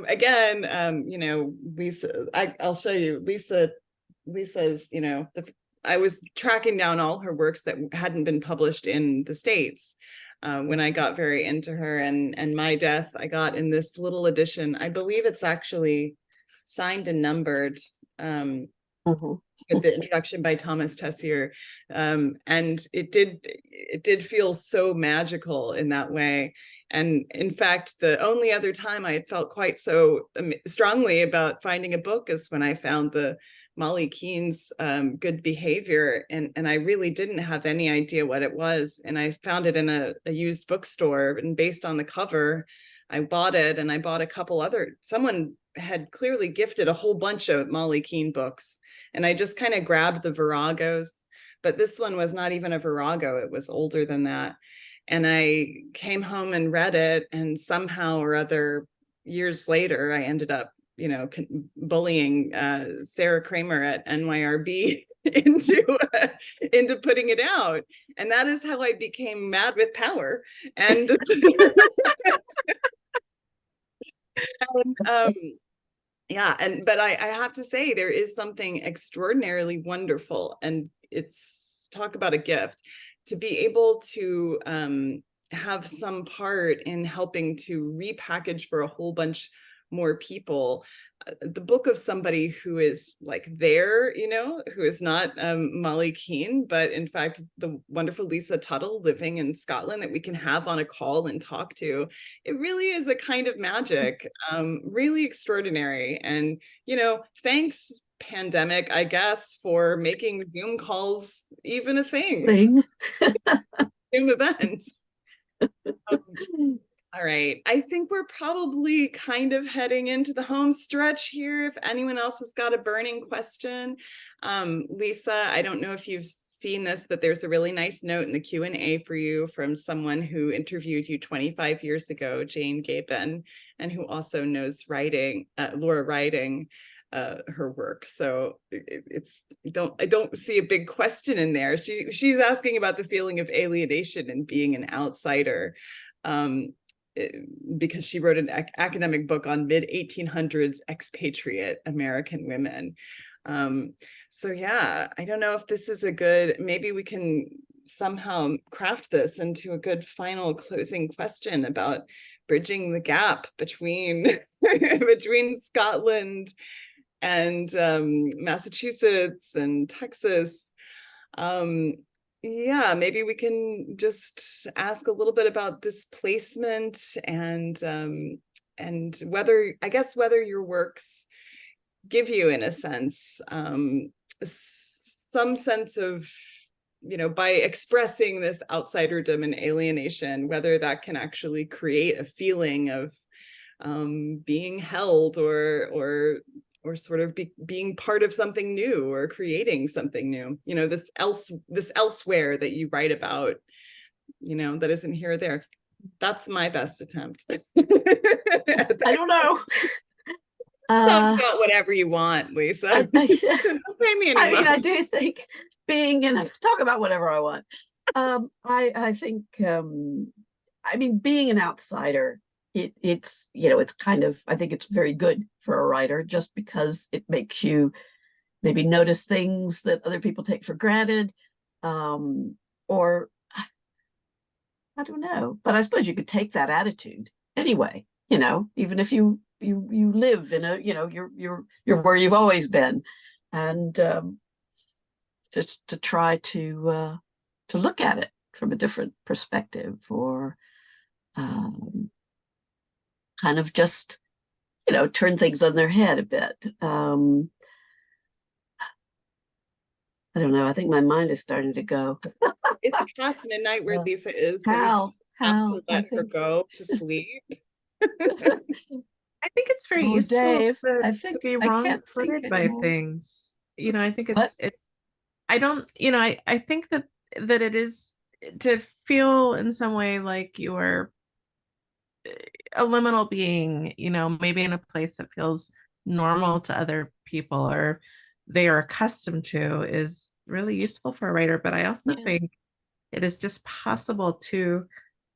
again, Lisa, I'll show you. Lisa's, I was tracking down all her works that hadn't been published in the States when I got very into her, and My Death I got in this little edition. I believe it's actually signed and numbered. With the introduction by Thomas Tessier, and it did feel so magical in that way. And in fact, the only other time I felt quite so strongly about finding a book is when I found the Molly Keene's Good Behavior, and I really didn't have any idea what it was, and I found it in a used bookstore, and based on the cover, I bought it, and I bought a couple other. Someone had clearly gifted a whole bunch of Molly Keene books, and I just kind of grabbed the Viragos, but this one was not even a Virago. It was older than that. And I came home and read it, and somehow or other, years later, I ended up, bullying Sarah Kramer at NYRB into putting it out. And that is how I became mad with power. And, but I have to say, there is something extraordinarily wonderful, and it's, talk about a gift, to be able to have some part in helping to repackage for a whole bunch more people the book of somebody who is like there, who is not Molly Keene, but in fact the wonderful Lisa Tuttle living in Scotland that we can have on a call and talk to. It really is a kind of magic, really extraordinary. And thanks pandemic, I guess, for making Zoom calls even a thing. Zoom events. All right, I think we're probably kind of heading into the home stretch here. If anyone else has got a burning question, Lisa, I don't know if you've seen this, but there's a really nice note in the Q&A for you from someone who interviewed you 25 years ago, Jane Gapin, and who also knows Laura Riding, her work. So I don't see a big question in there. She's asking about the feeling of alienation and being an outsider. Because she wrote an academic book on mid-1800s expatriate American women. So yeah, I don't know if this is maybe we can somehow craft this into a good final closing question about bridging the gap between Scotland and Massachusetts and Texas. Yeah, maybe we can just ask a little bit about displacement and whether your works give you, in a sense, some sense of, by expressing this outsiderdom and alienation, whether that can actually create a feeling of being held or sort of being part of something new or creating something new, this elsewhere that you write about, that isn't here or there. That's my best attempt. I don't know. Talk about whatever you want, Lisa. Don't pay me any money. I do think talk about whatever I want. I think, being an outsider, it's kind of, I think it's very good for a writer, just because it makes you maybe notice things that other people take for granted, or I don't know, but I suppose you could take that attitude anyway, even if you live in a, you're where you've always been, and just to try to look at it from a different perspective, or kind of just, turn things on their head a bit. I don't know. I think my mind is starting to go. It's past midnight where Lisa is. Pal. have to Hal, I let her think. go to sleep. I think it's very Oh, useful Dave, to, I to think be I can't think wrong-footed by anymore. things. You know, I think What? I don't, you know, I think that it is to feel in some way like you are a liminal being, you know, maybe in a place that feels normal to other people or they are accustomed to is really useful for a writer. But I also Yeah. think it is just possible to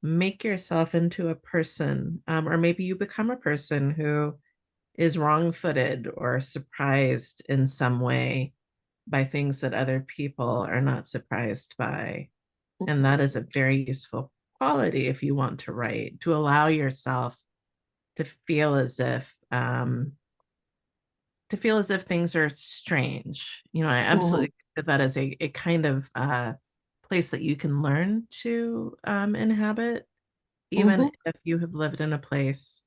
make yourself into a person, or maybe you become a person who is wrong-footed or surprised in some way by things that other people are not surprised by. And that is a very useful quality if you want to write, to allow yourself to feel as if things are strange. You know, I absolutely think that is a kind of place that you can learn to inhabit, even if you have lived in a place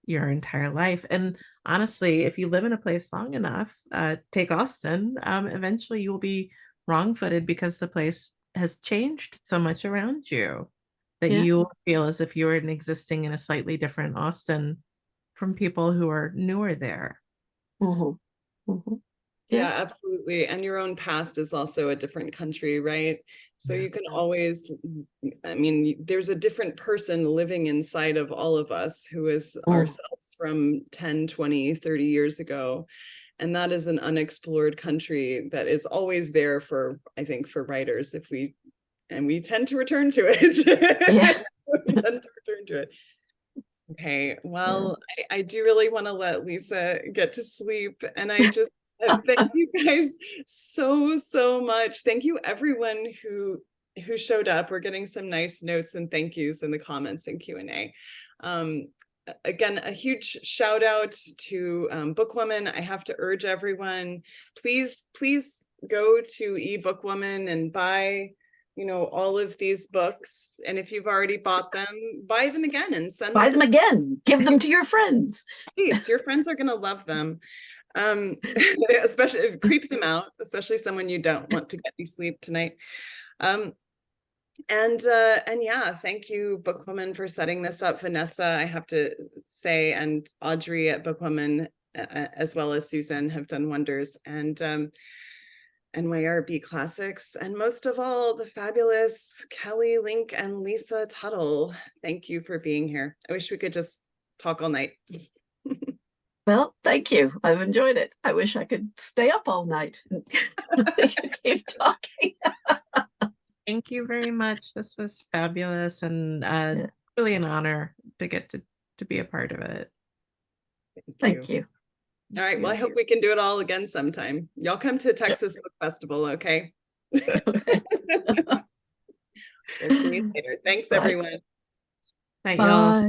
your entire life. And honestly, if you live in a place long enough, take Austin, eventually you will be wrong-footed because the place has changed so much around you that Yeah. you will feel as if you were existing in a slightly different Austin from people who are newer there. Yeah, absolutely. And your own past is also a different country, right? So you can always, I mean, there's a different person living inside of all of us who is ourselves from 10, 20, 30 years ago. And that is an unexplored country that is always there for, I think, for writers if we tend to return to it. Yeah. We tend to return to it. Okay, well, I do really want to let Lisa get to sleep, and I just thank you guys so much. Thank you everyone who showed up. We're getting some nice notes and thank yous in the comments and Q&A. Again, a huge shout out to BookWoman. I have to urge everyone, please go to eBookWoman and buy, you know, all of these books. And if you've already bought them, buy them again and send Buy them again. Give them to your friends. Please, your friends are going to love them. Especially creep them out, especially someone you don't want to get you sleep tonight. And yeah, thank you, BookWoman, for setting this up. Vanessa, I have to say, and Audrey at BookWoman, as well as Susan, have done wonders. And NYRB Classics, and most of all, the fabulous Kelly, Link, and Lisa Tuttle. Thank you for being here. I wish we could just talk all night. Well, thank you. I've enjoyed it. I wish I could stay up all night and keep talking. Thank you very much. This was fabulous and really an honor to get to be a part of it. Thank you. All right. Well, I hope we can do it all again sometime. Y'all come to Texas Book Festival, okay? We'll see you later. Thanks, everyone. Night, y'all. Bye.